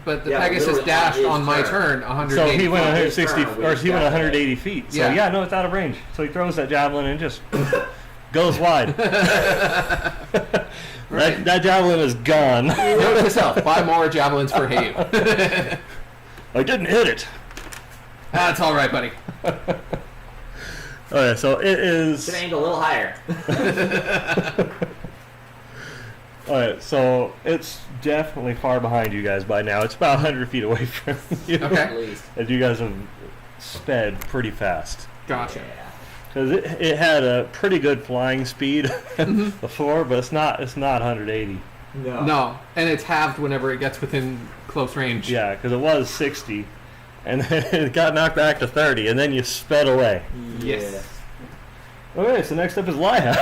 but the Yeah, Pegasus literally dashed on on his my turn. turn 180 So he went on his 160, turn, we or just he went got that. 180 feet. So Yeah. yeah, no, it's out of range. So he throws that javelin and just goes wide. That javelin is gone. Note to self, buy more javelins for Hayu. I didn't hit it. That's all right, buddy. Okay, so it is. Should have aimed a little higher. Alright, so it's definitely far behind you guys by now. It's about 100 feet away from you. Okay. At least. As you guys have sped pretty fast. Gotcha. Yeah. Because it had a pretty good flying speed before, but it's not 180. No, and it's halved whenever it gets within close range. Yeah, because it was 60, and then it got knocked back to 30, and then you sped away. Yes. Okay, so next up is Laya.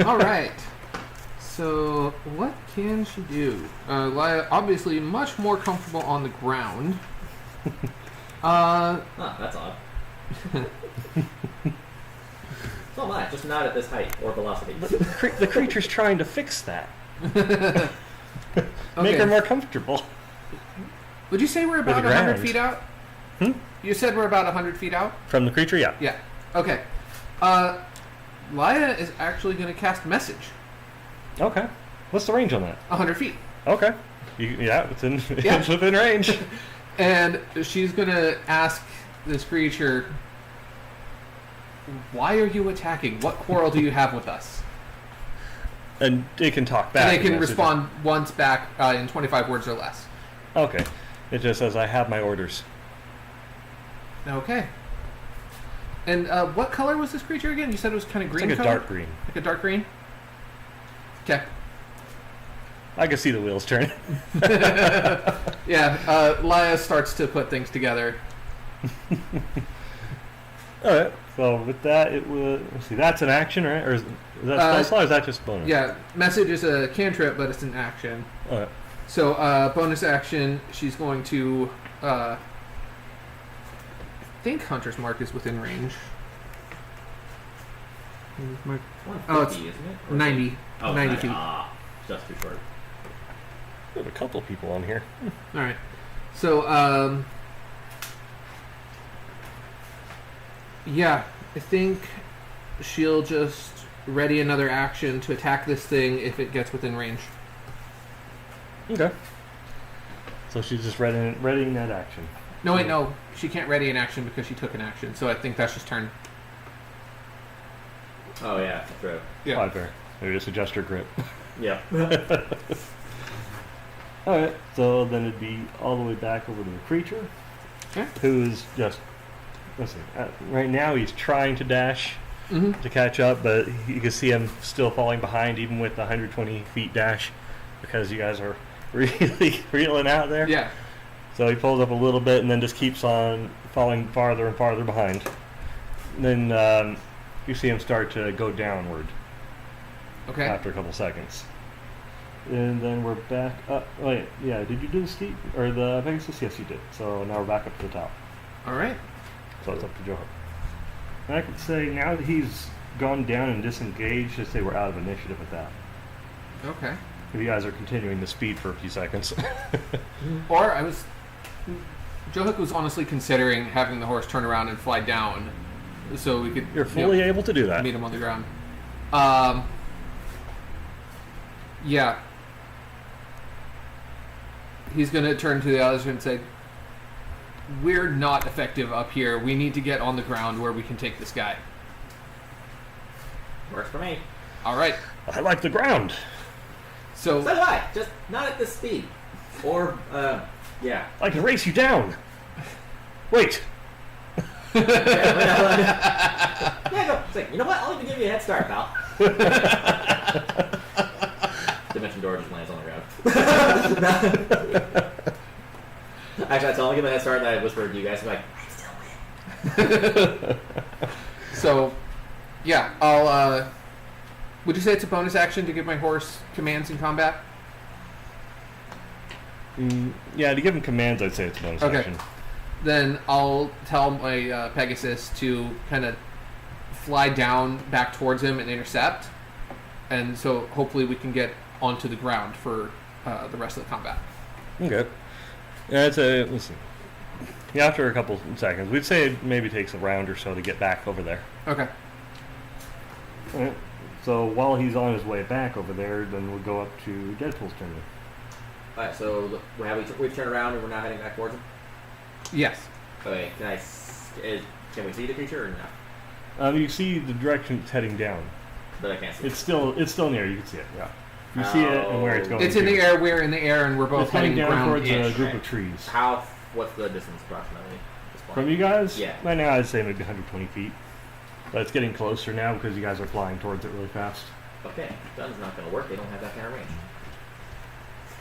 All right. So what can she do? Laya, obviously much more comfortable on the ground. Huh, that's odd. So am I, just not at this height or velocity. The creature's trying to fix that. Okay. Make her more comfortable. Would you say we're about the 100 ground. feet out? Hmm? You said we're about 100 feet out? From the creature, yeah. Yeah. Okay. Laya is actually going to cast Message. Okay. What's the range on that? 100 feet. Okay. Yeah, it's in Yeah. it's within range. And she's going to ask this creature, why are you attacking? What quarrel do you have with us? And it can talk back. And they can against it. respond once back in 25 words or less. Okay. It just says, I have my orders. Okay. And what color was this creature again? You said it was kind of It's green like a color? dark green. Like a dark green? Okay. I can see the wheels turning. Yeah, Laya starts to put things together. All right. So with that, it was. Let's see. That's an action, right? Or is that spell slot, or is that just bonus? Yeah, message is a cantrip, but it's an action. All right. So bonus action, she's going to. I think Hunter's Mark is within range. Mark. Oh, it's 150, isn't it? Or is 90. it- Oh, 90 90 feet. Just too short. We have a couple people on here. All right. So, yeah, I think she'll just ready another action to attack this thing if it gets within range. Okay. So she's just readying that action. No, wait, no. She can't ready an action because she took an action. So I think that's just turn. Oh yeah, true. Yeah. Five fair. Maybe just adjust her grip. Yep. All right. So then it'd be all the way back over to the creature, Okay. who's just. Let's see. Right now he's trying to dash Mm-hmm. to catch up, but you can see him still falling behind, even with the 120 feet dash, because you guys are really reeling out there. Yeah. So he pulls up a little bit and then just keeps on falling farther and farther behind. And then you see him start to go downward Okay. after a couple seconds. And then we're back up. Oh, wait, yeah, did you do the steep or the Pegasus? Yes, you did. So now we're back up to the top. All right. So it's up to Joe. And I could say now that he's gone down and disengaged, just say we're out of initiative with that. Okay. If you guys are continuing the speed for a few seconds. Or I was. Joe Hook was honestly considering having the horse turn around and fly down, so we could. You're fully able to do that. Meet him on the ground. Yeah. He's gonna turn to the others and say, "We're not effective up here. We need to get on the ground where we can take this guy." Works for me. All right. I like the ground. So So do I. Just not at this speed. Or yeah. I can race you down. Wait. Yeah, go. It's like, you know what? I'll even give you a head start, pal. Dimension door just lands on the ground. Actually, I told him to give him a head start, and I whispered to you guys, I'm like, I still win. So, yeah, I'll. Would you say it's a bonus action to give my horse commands in combat? Yeah, to give him commands, I'd say it's a bonus Okay. action. Then I'll tell my Pegasus to kind of fly down back towards him and intercept, and so hopefully we can get onto the ground for the rest of the combat. Okay. Yeah, let's see. Yeah, after a couple seconds, we'd say it maybe takes a round or so to get back over there. Okay. Alright. So while he's on his way back over there, then we'll go up to Deadpool's turn. Alright, so look, we've turned around and we're now heading back towards him. Yes. Okay, can we see the creature or not? You see the direction it's heading down. But I can't see It's still near. You can see it. Yeah. You see it and where it's going. It's in the air. We're in the air, and we're both It's heading heading down towards a ground-ish. group right? of trees. What's the distance approximately at this point? From you guys? Yeah. Right now, I'd say maybe 120 feet. But it's getting closer now because you guys are flying towards it really fast. Okay, gun's not going to work. They don't have that kind of range.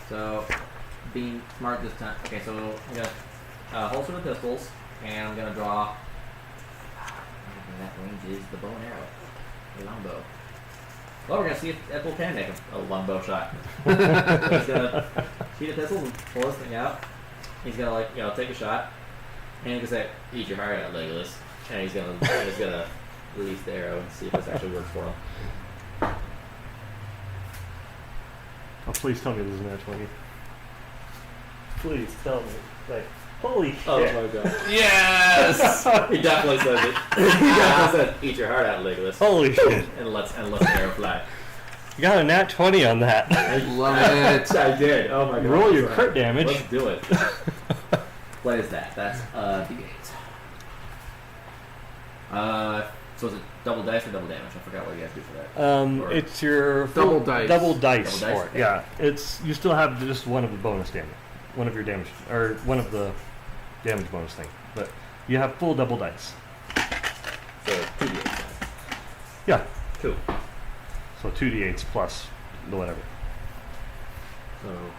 So, being smart this time. Okay, so I'm going to holster the pistols, and I'm going to draw. That range is the bow and arrow, the longbow. Well, we're going to see if Ethel can make a longbow shot. So he's going to shoot the pistols and pull this thing out. He's going to take a shot, and he's going to say, "Eat your heart out, Legolas." And he's going to release the arrow and see if this actually works for him. Oh, please tell me this is an 20. Please tell me. Like, holy shit. Oh my god. Yes. He definitely says it. He definitely said, "Eat your heart out, Legolas." Holy shit. And let's the arrow fly. You got a nat 20 on that. Love it. I did. Oh my god. Roll your crit damage. Let's do it. What is that? That's D8. So is it double dice or double damage? I forgot what you guys do for that. Or- It's your Double dice. Double dice Double dice? for it. Yeah, it's you still have just one of the bonus damage, one of your damage, or one of the damage bonus thing, but you have full double dice. So 2d8. Yeah, Cool. so 2d8s plus the whatever. So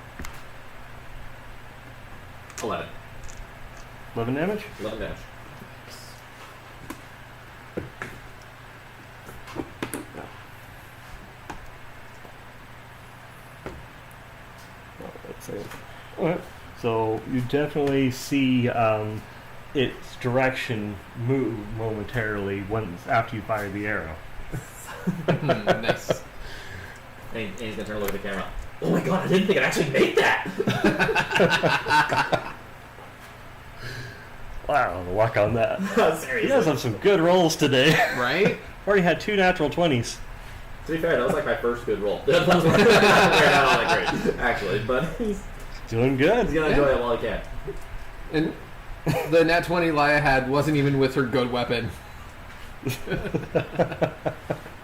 11. 11 damage? 11 damage. Let's see. Alright. So you definitely see its direction move momentarily once after you fire the arrow. Nice. And he's gonna turn and look at the camera. Oh my god, I didn't think I'd actually make that! Wow, the luck on that. Seriously. You guys have some good rolls today. Right? Already had 2 natural 20s. To be fair, that was like my first good roll. That was not that great, actually, but he's Doing good. gonna enjoy it while he can. And the nat 20 Laya had wasn't even with her good weapon.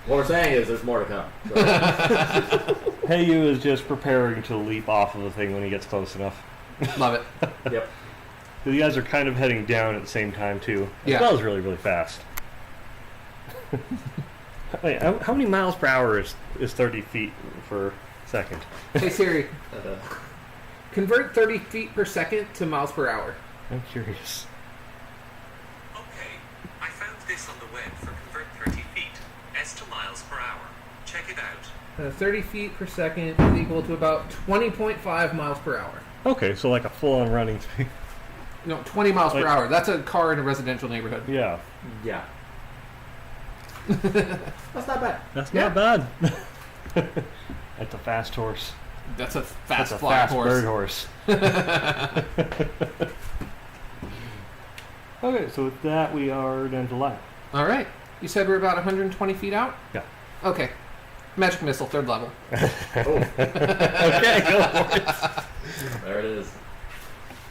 What we're saying is there's more to come. So. Heyu is just preparing to leap off of the thing when he gets close enough. Love it. Yep. So you guys are kind of heading down at the same time too. Yeah. That was really, really fast. Wait, how many miles per hour is 30 feet per second? Hey Siri, Uh, convert 30 feet per second to miles per hour. I'm curious. Okay, I found this on the web for convert 30 feet. S to miles per hour. Check it out. 30 feet per second is equal to about 20.5 miles per hour. Okay, so like a full-on running speed. No, 20 miles per Like- hour. That's a car in a residential neighborhood. Yeah, yeah. That's not bad. that's Yeah. not bad. That's a fast horse. That's a That's fast a flying fast horse. bird horse. Okay, so with that we are down to light. All right. You said we're about 120 feet out? Yeah. Okay. Magic missile, 3rd level. Okay, go for it. There it is.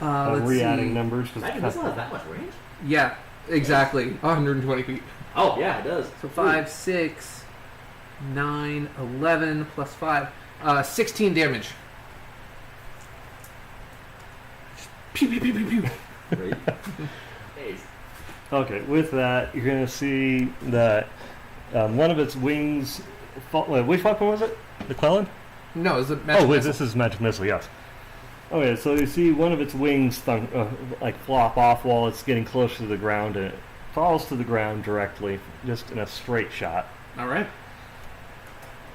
I'm Let's re-adding see. numbers. 'cause Magic missile has that much range? Yeah, exactly. 120 feet. Oh, yeah, it does. So 5, 6, 9, 11 plus 5. 16 damage. Pew, pew, pew, pew, pew. Great. Hey, Okay, with that, you're going to see that one of its wings. Wait, which weapon was it? The Quellen? No, it's a magic Oh, wait, missile. this is magic missile. Yes. Okay, so you see one of its wings like flop off while it's getting close to the ground, and it falls to the ground directly, just in a straight shot. All right.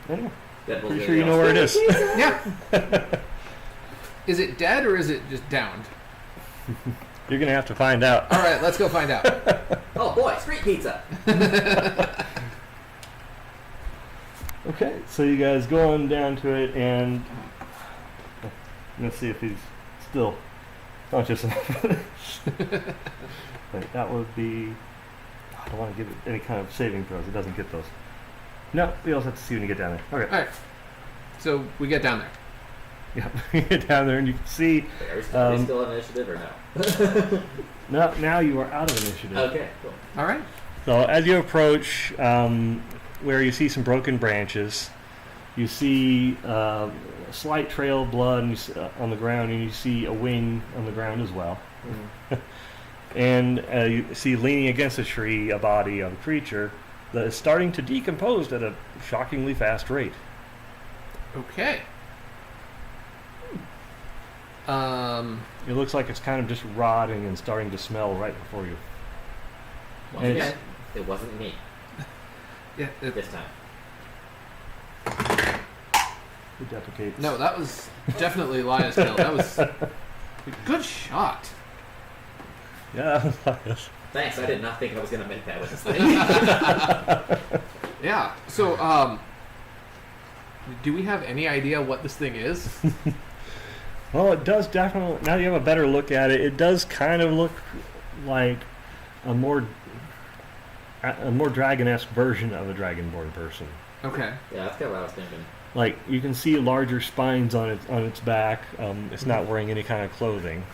Anyway, Deadpool's pretty gonna sure you go, know where it is. Yeah. Is it dead or is it just downed? You're going to have to find out. All right, let's go find out. Oh boy, street pizza! Okay, so you guys go on down to it, and let's see if he's still conscious enough. Wait, that would be. I don't want to give it any kind of saving throws. It doesn't get those. No, we also have to see when you get down there. Okay. All right. So we get down there. Yeah, you get down there and you can see. Wait, are we still on initiative or no? No, now you are out of initiative. Okay, cool. All right. So as you approach where you see some broken branches, you see a slight trail of blood and on the ground, and you see a wing on the ground as well. And you see leaning against a tree a body of a creature that is starting to decompose at a shockingly fast rate. Okay. It looks like it's kind of just rotting and starting to smell right before you. Once And again, it wasn't me Yeah. this time. It defecates. No, that was definitely Lia's kill. That was a good shot. Yeah. Thanks, I did not think I was going to make that with this thing. Yeah. So, do we have any idea what this thing is? Well, it does definitely. Now that you have a better look at it, it does kind of look like a more dragon-esque version of a dragonborn person. Okay. Yeah, that's kind of what I was thinking. Like you can see larger spines on its back. It's not wearing any kind of clothing.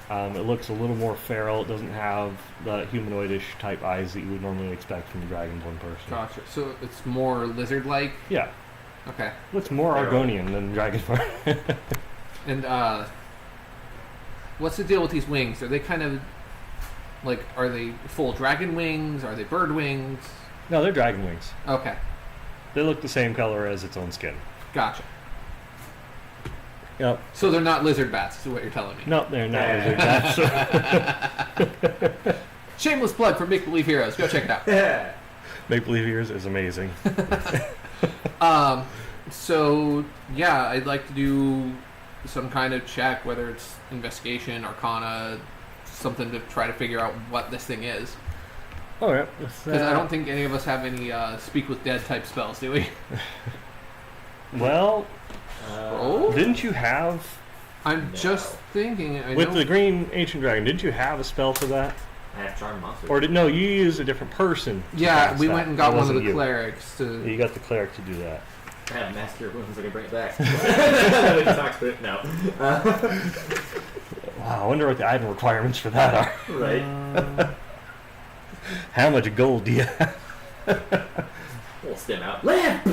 It looks a little more feral. It doesn't have the humanoidish type eyes that you would normally expect from a dragonborn person. Gotcha. So it's more lizard-like. Yeah, Okay. looks more Feral. Argonian than dragonborn. And what's the deal with these wings? Are they kind of like, are they full dragon wings? Are they bird wings? No, they're dragon wings. Okay. They look the same color as its own skin. Gotcha. Yep. So they're not lizard bats, is what you're telling me. No, they're not lizard bats. Shameless plug for Make Believe Heroes. Go check it out. Make Believe Heroes is amazing. So yeah, I'd like to do some kind of check, whether it's investigation, arcana, something to try to figure out what this thing is. All right. Because I don't think any of us have any speak with dead type spells, do we? Well, Oh, didn't you have I'm No. just thinking. I with don't- the green ancient dragon? Didn't you have a spell for that? I have charm monsters. Or no? You used a different person. to Yeah, cast we that. went and That got one of wasn't the you. clerics to. You got the cleric to do that. I have master wounds. I can bring it back. Then we can talk to it. No. Wow, I wonder what the item requirements for that are. Right. How much gold do you have? We'll stim out. Lamp.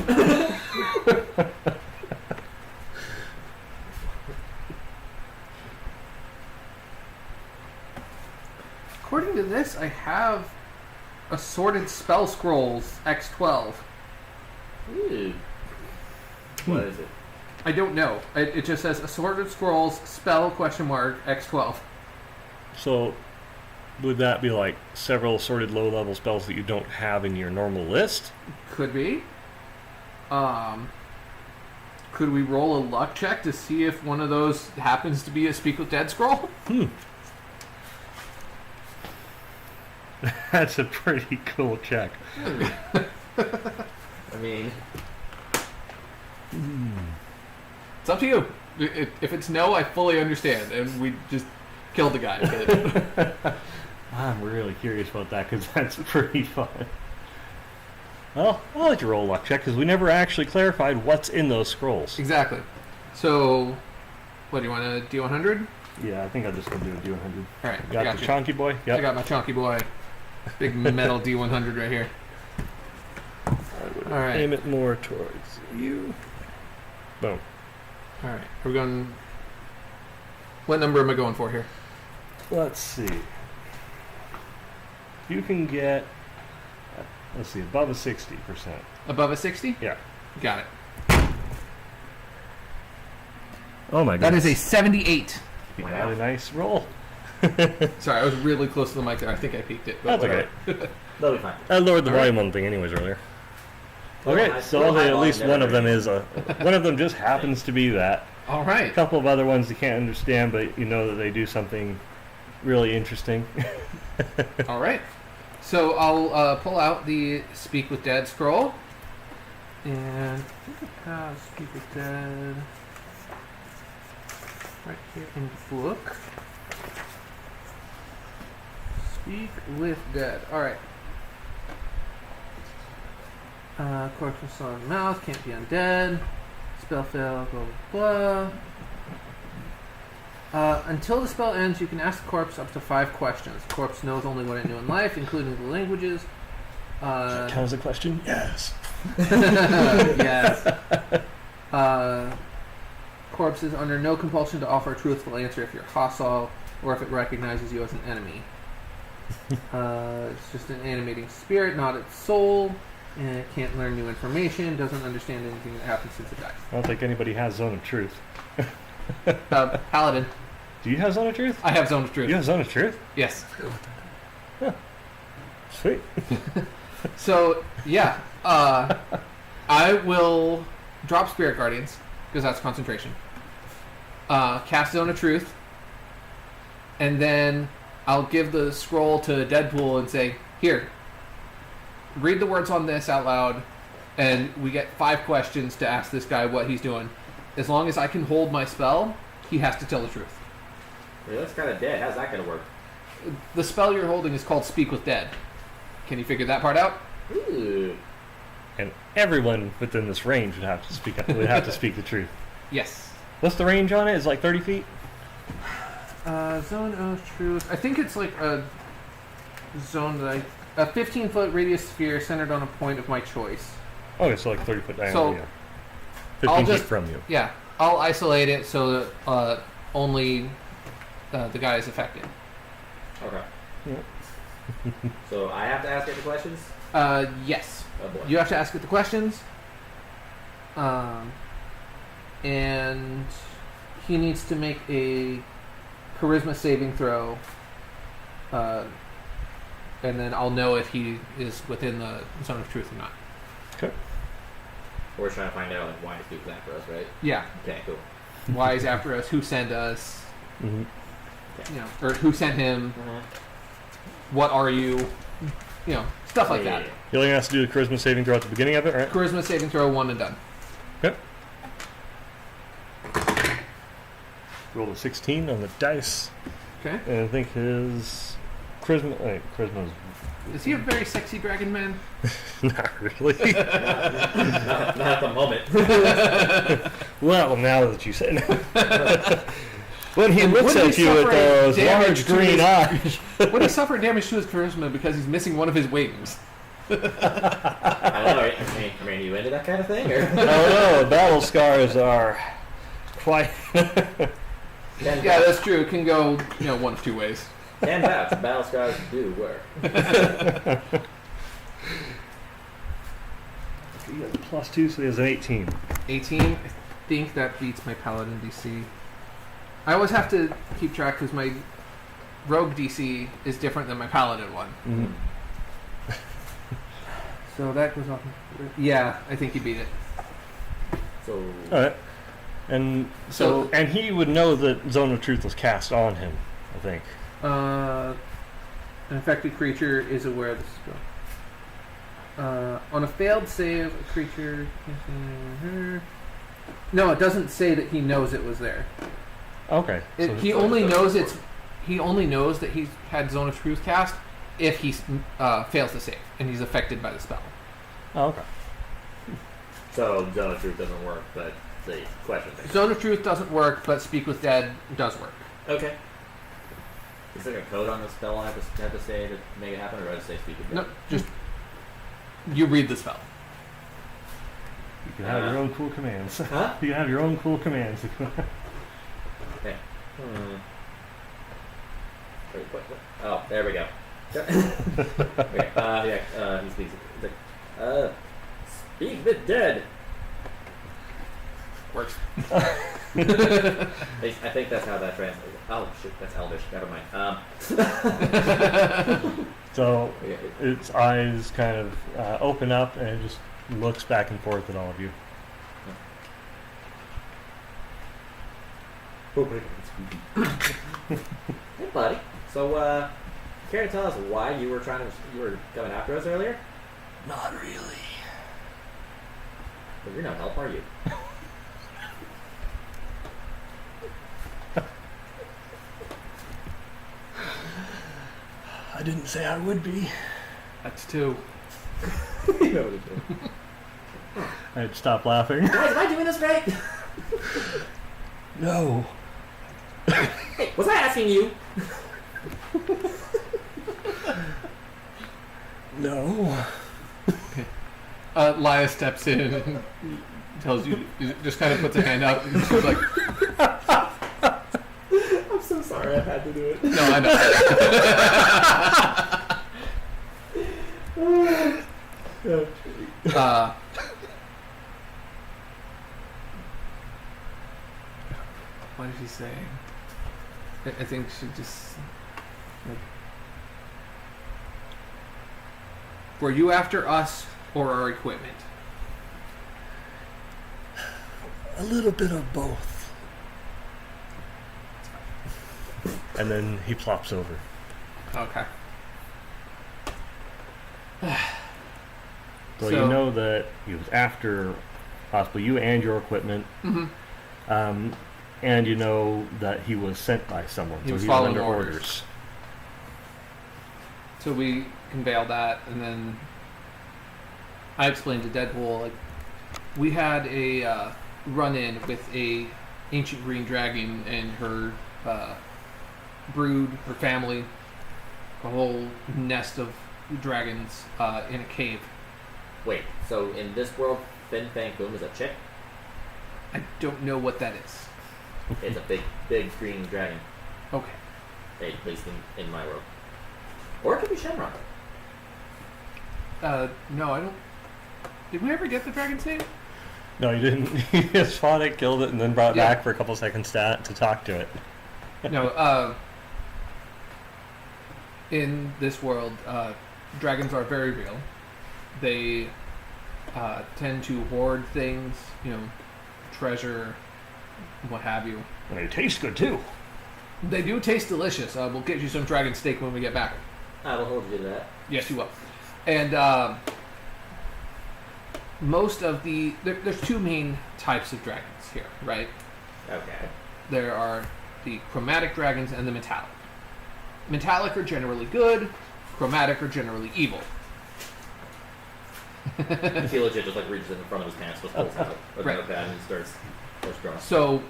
According to this, I have assorted spell scrolls X12. Ooh. What is it? I don't know. It just says assorted scrolls spell X12. So, would that be like several assorted low-level spells that you don't have in your normal list? Could be. Could we roll a luck check to see if one of those happens to be a Speak with Dead scroll? That's a pretty cool check. I mean, It's up to you. If it's no, I fully understand, and we just killed the guy. But I'm really curious about that because that's pretty fun. Well, I'll let you roll a luck check because we never actually clarified what's in those scrolls. exactly. So, what do you want to do? 100? Yeah, I think I'm just going to do a D100. All right, I Got got the you. chonky boy? I Yep. got my chunky boy. Big metal D100 right here. All right. Aim it more towards you. Boom. All right. We're going. What number am I going for here? Let's see. You can get, let's see, above a 60%. Above a 60? Yeah. Got it. Oh my That goodness. is a 78. You got a nice roll. Sorry, I was really close to the mic there. I think I peaked it. But That's whatever. okay. that'll be fine. I lowered the All right. volume on the thing anyways earlier. Well, Okay, I- so well, at I least one of them never- is one of them just happens to be that. All A right. couple of other ones you can't understand, but you know that they do something really interesting. All right. So I'll pull out the Speak with Dead scroll. And I think it has Speak with Dead right here in the book. Speak with Dead. All right. Corpse on mouth, can't be undead. Spell fail, blah blah blah. Until the spell ends, you can ask the corpse up to 5 questions. The corpse knows only what it knew in life, including the languages. That counts as a question? Yes. Yes. Corpse is under no compulsion to offer a truthful answer if you're hostile or if it recognizes you as an enemy. It's just an animating spirit, not its soul. And it can't learn new information, doesn't understand anything that happens since it dies. I don't think anybody has Zone of Truth. Paladin. Do you have Zone of Truth? I have Zone of Truth. You have Zone of Truth? Yes. Sweet. So, yeah. I will drop Spirit Guardians, because that's concentration. Cast Zone of Truth. And then I'll give the scroll to Deadpool and say, here, read the words on this out loud, and we get 5 questions to ask this guy what he's doing. As long as I can hold my spell, he has to tell the truth. Yeah, that's kind of dead. How's that gonna work? The spell you're holding is called Speak with Dead. Can you figure that part out? Ooh. And everyone within this range would have to speak the truth. Yes. What's the range on it? It's like 30 feet? Zone of Truth. I think it's like a zone that a 15-foot radius sphere centered on a point of my choice. Okay, so like 30 foot diameter. So, yeah. 15 I'll feet just- from you. Yeah, I'll isolate it so that only the guy is affected. Okay. Yeah. So I have to ask it the questions. Yes. Oh boy. You have to ask it the questions. And he needs to make a charisma saving throw, and then I'll know if he is within the zone of truth or not. Okay. We're trying to find out like why this dude's after us, right? Yeah. Okay, cool. Why he's after us? Who sent us? Mm-hmm. You know, or who sent him? What are you? You know, stuff like that. He only has to do the charisma saving throw at the beginning of it, right? Charisma saving throw, 1 and done. Okay. Roll a 16 on the dice. Okay. And I think his charisma. Wait, charisma's Is he a very sexy dragon man? not really. Not at the moment. Well, now that you say it. When he looks Wouldn't at he you with suffer those damage large to green his- eyes. Would he suffer damage to his charisma because he's missing one of his wings? I don't know. I mean, are you into that kind of thing? Or? Oh no, battle scars are quite. Yeah, that's true. It can go, you know, one of two ways. And vouch, battle scars do work. He has a +2, so he has an 18. 18. I think that beats my paladin DC. I always have to keep track because my rogue DC is different than my paladin one. Mm-hmm. So that goes off. Yeah, I think you beat it. So, All right, and and he would know that Zone of Truth was cast on him. I think. An infected creature is aware of the spell. On a failed save, a creature. No, it doesn't say that he knows it was there. Okay. He only knows it's. He only knows that he's had Zone of Truth cast if he fails to save and he's affected by the spell. Oh, okay. so Zone of Truth doesn't work, but the question thing. Zone of Truth doesn't work, but Speak with Dead does work. Okay. Is there a code on the spell I have to say to make it happen, or do I just say speak with No, dead? just you read the spell. You can have your own cool commands. Huh? You can have your own cool commands. Okay. Wait, what? Oh, there we go. Okay, he speaks. He's like, speak with dead. Works. I think that's how that translates. Oh shit, that's Elvish. Never mind. So Okay. its eyes kind of open up and it just looks back and forth at all of you. Hey, buddy. So, care to tell us why you were coming after us earlier? Not really. Well, you're no help, are you? I didn't say I would be. That's two. You know what to do. I'd stop laughing. Guys, am I doing this right? No. Hey, was I asking you? No. Laya steps in and tells you, just kind of puts a hand up. And she's like, I'm so sorry I had to do it. no, I know. What is she saying? I think she just. Like, were you after us or our equipment? A little bit of both. And then he plops over. Okay. So you know that he was after possibly you and your equipment. Mm-hmm. And you know that he was sent by someone. He was so following under orders. So we conveyed that, and then I explained to Deadpool, like, we had a run-in with a ancient green dragon and her brood, her family, a whole nest of dragons in a cave. Wait, so in this world, Fin Fang Foom is a chick? I don't know what that is. It's a big green dragon. Okay. At least in my world. Or it could be Shenron. No, I don't. Did we ever get the dragon's name? No, you didn't. You just fought it, killed it, and then brought it Yeah. back for a couple seconds to talk to it. No, in this world, dragons are very real. They tend to hoard things, treasure, what have you. And they taste good too. They do taste delicious. We'll get you some dragon steak when we get back. I will hold you to that. Yes, you will. And most of there's two main types of dragons here, right? Okay. There are the chromatic dragons and the metallic. Metallic are generally good. Chromatic are generally evil. I feel legit just like reaches in front of his pants, just pulls out a Right. notepad and starts drawing. So,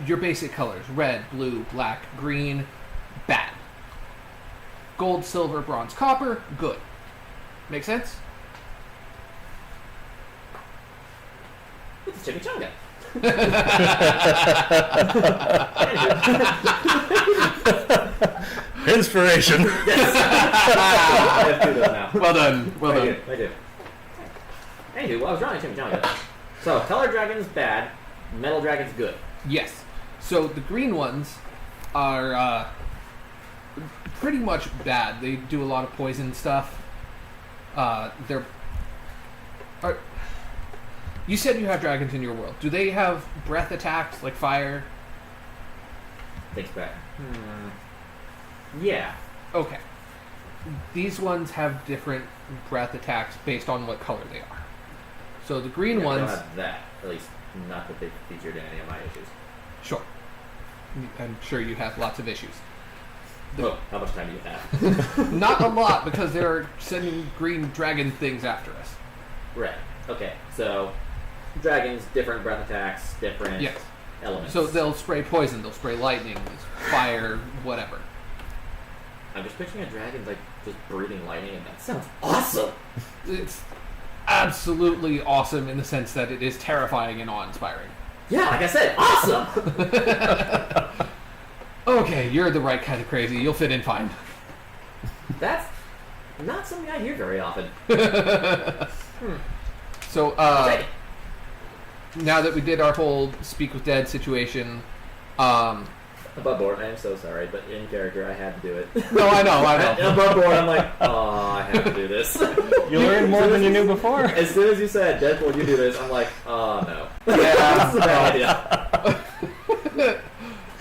your basic colors: red, blue, black, green, bad. Gold, silver, bronze, copper, good. Make sense? It's a chimichanga. Inspiration. I have two of those now. Well done. Well I done. do. I do. Anywho, I was drawing a chimichanga. So, color dragon's bad, metal dragon's good. Yes. So the green ones are pretty much bad. They do a lot of poison stuff. They're. You said you have dragons in your world. Do they have breath attacks like fire? Thanks back. Yeah. Okay. These ones have different breath attacks based on what color they are. So the green Yeah, ones. I don't have that. At least, not that they featured in any of my issues. Sure. I'm sure you have lots of issues. Oh, how much time do you have? Not a lot because they're sending green dragon things after us. Right. Okay. So, dragons, different breath attacks, different Yes. elements. So they'll spray poison, they'll spray lightning, fire, whatever. I'm just picturing a dragon like just breathing lightning, and that sounds awesome. It's absolutely awesome in the sense that it is terrifying and awe-inspiring. Yeah, like I said, awesome. Okay, you're the right kind of crazy. You'll fit in fine. That's not something I hear very often. So, Okay. now that we did our whole speak with dead situation, Above board, I am so sorry, but in character, I had to do it. no, I know. Above board, I'm like, oh, I have to do this. You learned more than you knew before. As soon as you said, Deadpool, you do this, I'm like, oh no. Yeah. That's a bad idea.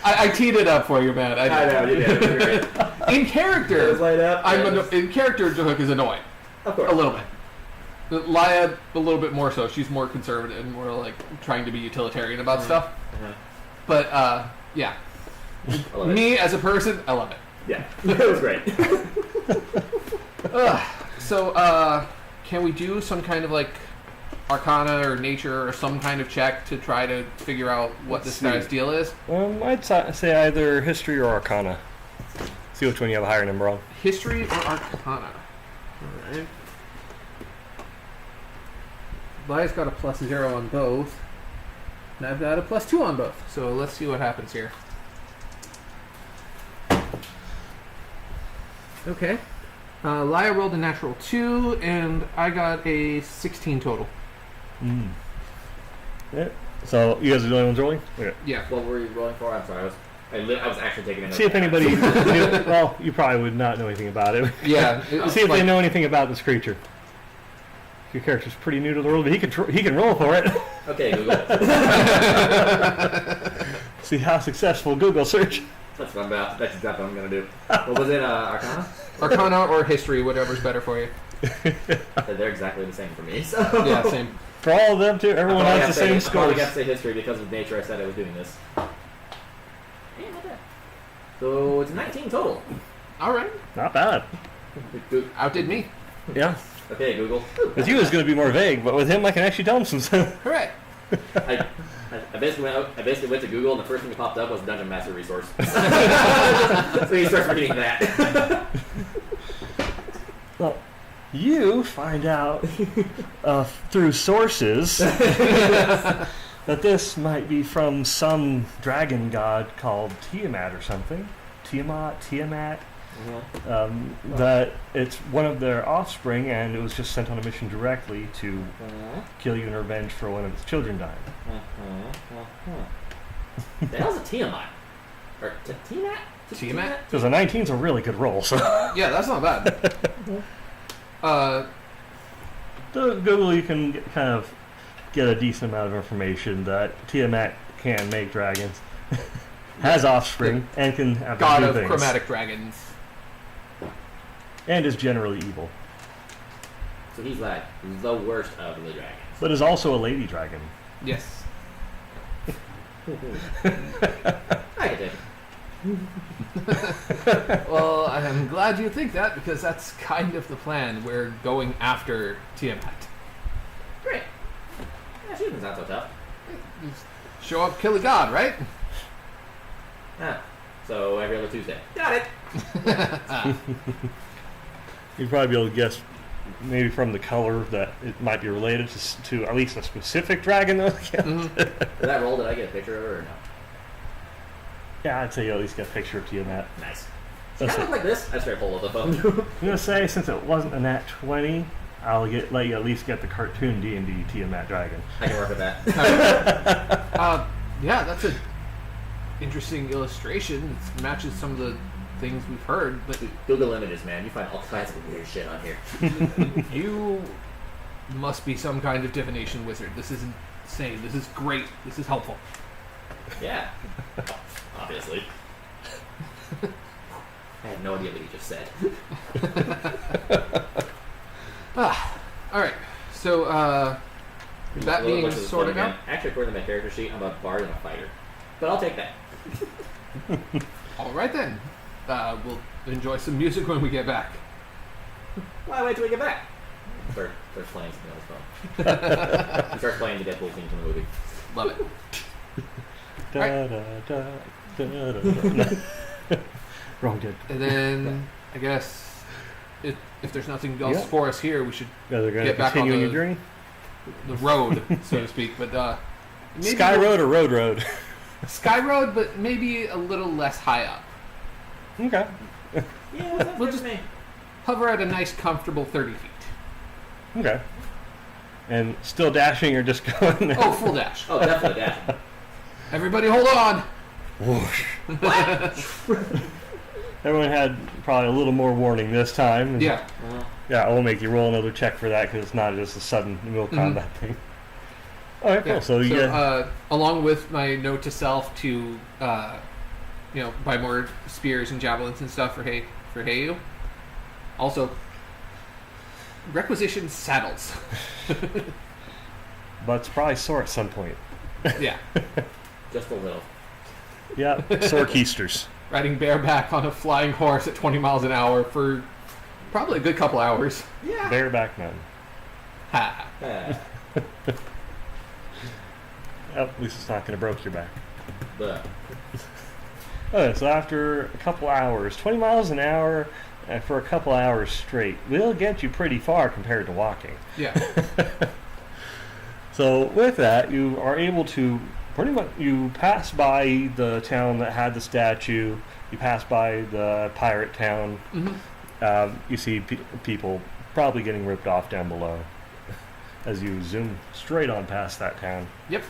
I teed it up for you, man. I know, you did. You're great. In It was character, laid up. in character, Jahook is annoying. Of course. A little bit. Laya, a little bit more so. She's more conservative and more like trying to be utilitarian about stuff. Uh-huh. But yeah, I love it. me as a person, I love it. Yeah, it was great. So can we do some kind of like Arcana or Nature or some kind of check to try to figure out what this Let's guy's see. deal is? I'd say either history or arcana. See which one you have a higher number on. History or Arcana? All right. Laya's got a +0 on both, and I've got a +2 on both. So let's see what happens here. Okay. Laya rolled a natural 2, and I got a 16 total. Yeah. So you guys are the only ones rolling? Okay. Yeah. What were you rolling for? I'm sorry, I was actually taking a note. See if anybody knew, well, you probably would not know anything about it. Yeah. See if they know anything about this creature. Your character's pretty new to the world, but he can roll for it. Okay, Google. See how successful Google search. That's what I'm about. That's exactly what I'm gonna do. What was it, Arcana? Arcana or History, whatever's better for you. They're exactly the same for me. So Yeah, same. For all of them too, everyone I has the same I scores. got to say history because of nature. I said I was doing this. Yeah, not bad. So it's 19 total. All right. Not bad. Outdid me. Yeah. Okay, Google. With you, it's going to be more vague, but with him, I can actually tell him some stuff. Hooray. I basically went to Google, and the first thing that popped up was Dungeon Master resource. So he starts reading that. Well, you find out through sources that this might be from some dragon god called Tiamat or something. Tiamat. that it's one of their offspring, and it was just sent on a mission directly to kill you in revenge for one of its children dying. The hell's a Tiamat? Or Tiamat? Tiamat? Because a 19's a really good roll, so Yeah, that's not bad. to Google you can kind of get a decent amount of information that Tiamat can make dragons, has offspring, and can have God do of things, chromatic dragons. and is generally evil, So he's like the worst of the dragons. but is also a lady dragon. Yes. I can take it. Well, I'm glad you think that because that's kind of the plan. We're going after Tiamat. Great. Yeah, shooting's not so tough. Just show up, kill a god, right? Ah, so every other Tuesday. Got it. You'd probably be able to guess, maybe from the color, that it might be related to at least a specific dragon. Though. For that roll, did I get a picture of her or no? Yeah, I'd say you at least get a picture of Tiamat. Nice. Does it That's kind of look like this? I straight pull up the phone. I'm gonna say, since it wasn't a nat 20, I'll let you at least get the cartoon D&D Tiamat dragon. I can work with that. Yeah, that's an interesting illustration. It matches some of the things we've heard, but Google images, man. You find all kinds of weird shit on here. you must be some kind of divination wizard. This isn't insane. This is great. This is helpful. Yeah. Obviously. I had no idea what you just said. All right. So, that being What's this sorted one out. again? Actually, according to my character sheet, I'm a bard and a fighter. But I'll take that. All right then. We'll enjoy some music when we get back. Why wait till we get back? Starts playing something on his phone. He starts playing the Deadpool theme from the movie. Love it. Da, da, da, da, da, da. Wrong dude. And then I guess if there's nothing else Yeah. for us here, we should Guys are going to Get back on continue on the- your journey? the road, so to speak. But maybe Sky Road or Road Road? Sky Road, but maybe a little less high up. Okay. Yeah, that's We'll good just- to me. Hover at a nice, comfortable 30 feet. Okay. And still dashing or just going Oh, full dash. Oh, definitely dashing. Everybody, hold on. whoosh. Everyone had probably a little more warning this time. Yeah. Yeah, I will make you roll another check for that because it's not just a sudden will combat thing. All right, cool. Yeah. So you get along with my note to self to, buy more spears and javelins and stuff for Heyu. Also, requisition saddles. but it's probably sore at some point. Yeah. Just a little. Yeah, sore keisters. Riding bareback on a flying horse at 20 miles an hour for probably a good couple hours. Yeah. Bareback men. Ha. At least it's not going to broke your back. But Okay, so after a couple hours, 20 miles an hour for a couple hours straight will get you pretty far compared to walking. Yeah. So with that, you are able to pretty much, you pass by the town that had the statue, you pass by the pirate town, you see people probably getting ripped off down below as you zoom straight on past that town. Yep.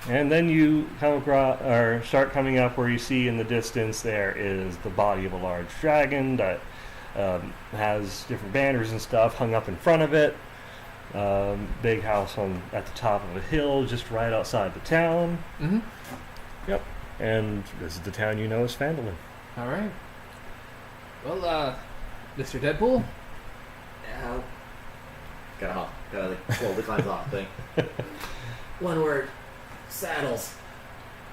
And then you come across, or start coming up where you see in the distance there is the body of a large dragon that has different banners and stuff hung up in front of it. Big house at the top of a hill just right outside the town. Mm-hmm. Yep. And this is the town you know as Phandalin. All right. Well, Mr. Deadpool, yeah, gotta slowly climb off thing. One word. Saddles.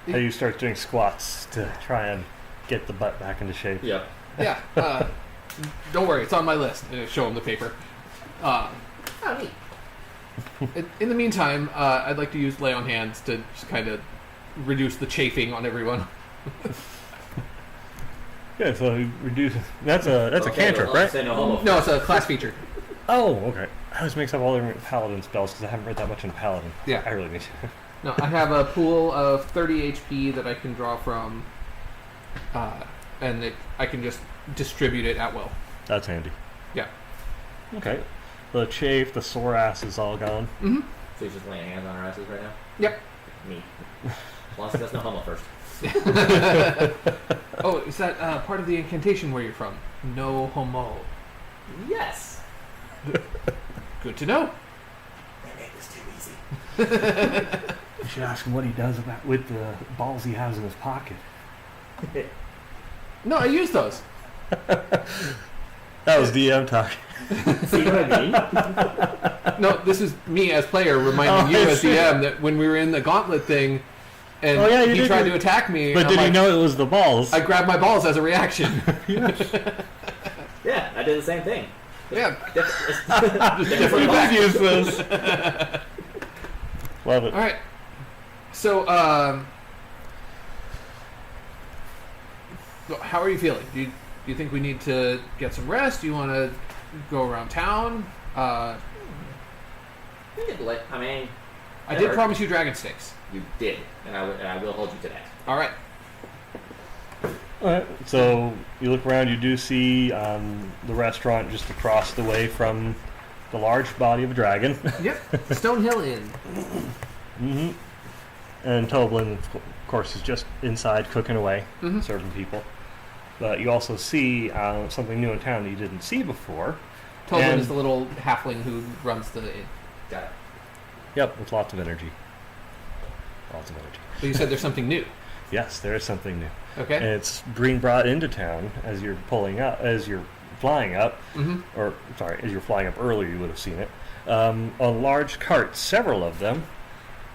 How you start doing squats to try and get the butt back into shape. Yep. yeah. Don't worry, it's on my list. Show him the paper. Oh, neat. In the meantime, I'd like to use lay on hands to just kind of reduce the chafing on everyone. Yeah, so you reduce. That's a Okay, cantrip, well, right? Say no homo. No, it's a class feature. Oh, okay. I always mix up all the paladin spells because I haven't read that much in paladin. Yeah. I really need to. No, I have a pool of 30 HP that I can draw from and I can just distribute it at will. That's handy. Yeah. Okay. The chafe, the sore ass is all gone. Mm-hmm. So he's just laying hands on our asses right now? Yep. Me. As long as he does no homo first. Oh, is that part of the incantation where you're from? No homo. Yes! Good to know. They made this too easy. You should ask him what he does about with the balls he has in his pocket. No, I use those. That was DM talking. See what I mean? No, this is me as player reminding you as DM that when we were in the gauntlet thing, and he tried to attack me. But did he know it was the balls? I grabbed my balls as a reaction. Yeah, I did the same thing. Yeah. Different balls. use those. Love it. All right. So, how are you feeling? Do you think we need to get some rest? Do you want to go around town? I mean, I did promise you dragon steaks. you did, and I will hold you to that. All right. Alright, so you look around, you do see the restaurant just across the way from the large body of a dragon. Yep. Stonehill Inn. Mm-hmm. And Toblin, of course, is just inside cooking away, Mhm. serving people. But you also see something new in town that you didn't see before. Tobin And- is the little halfling who runs the inn. Got it. Yep, with lots of energy. Lots of energy. But you said there's something new. Yes, there is something new. And Okay. it's being brought into town as you're flying up, Mm-hmm. or sorry, as you're flying up earlier, you would have seen it. On large carts, several of them,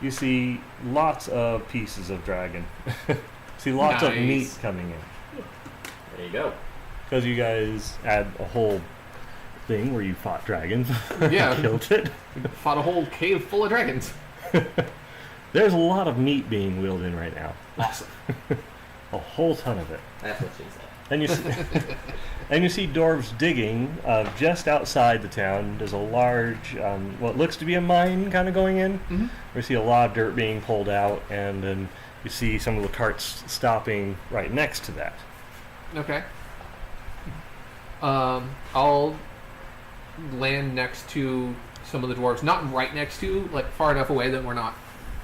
you see lots of pieces of dragon. See lots of meat Nice. coming in. There you go. Because you guys had a whole thing where you fought dragons. Yeah. Killed it. Fought a whole cave full of dragons. There's a lot of meat being wheeled in right now. Awesome. A whole ton of it. That's what she said. And you see, and you see dwarves digging just outside the town. There's a large, what looks to be a mine kind of going in. Mhm. We see a lot of dirt being pulled out, and then you see some of the carts stopping right next to that. Okay. I'll land next to some of the dwarves, not right next to, like far enough away that we're not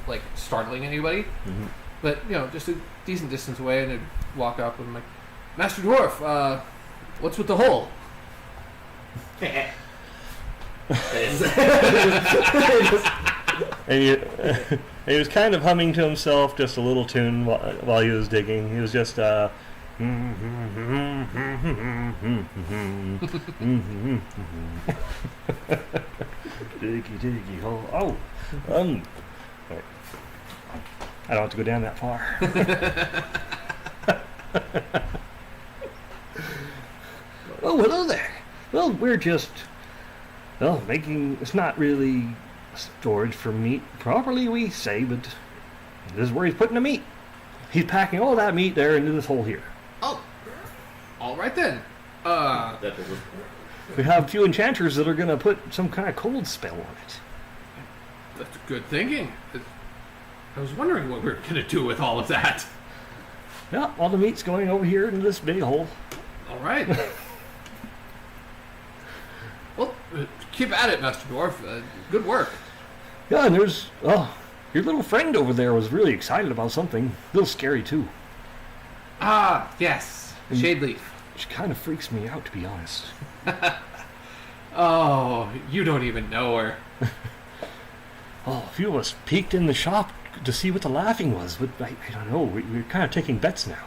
like startling anybody, Mhm. but just a decent distance away, and I'd walk up and I'm like, Master Dwarf, what's with the hole? It is. And, and he was kind of humming to himself just a little tune while he was digging. He was just, diggy diggy hole. Oh, wait. I don't have to go down that far. Oh, hello there. Well, we're just, making, it's not really storage for meat properly, we say, but this is where he's putting the meat. He's packing all that meat there into this hole here. Oh, all right then. That was We have a few enchanters that are going to put some kind of cold spell on it. That's good thinking. I was wondering what we were gonna do with all of that. Yeah, all the meat's going over here into this big hole. All right. Well, keep at it, Master Dwarf. Good work. Yeah, and there's, your little friend over there was really excited about something. A little scary, too. Ah, yes. Shadeleaf. Which kind of freaks me out, to be honest. Oh, you don't even know her. Oh, a few of us peeked in the shop to see what the laughing was, but I don't know. We're kind of taking bets now.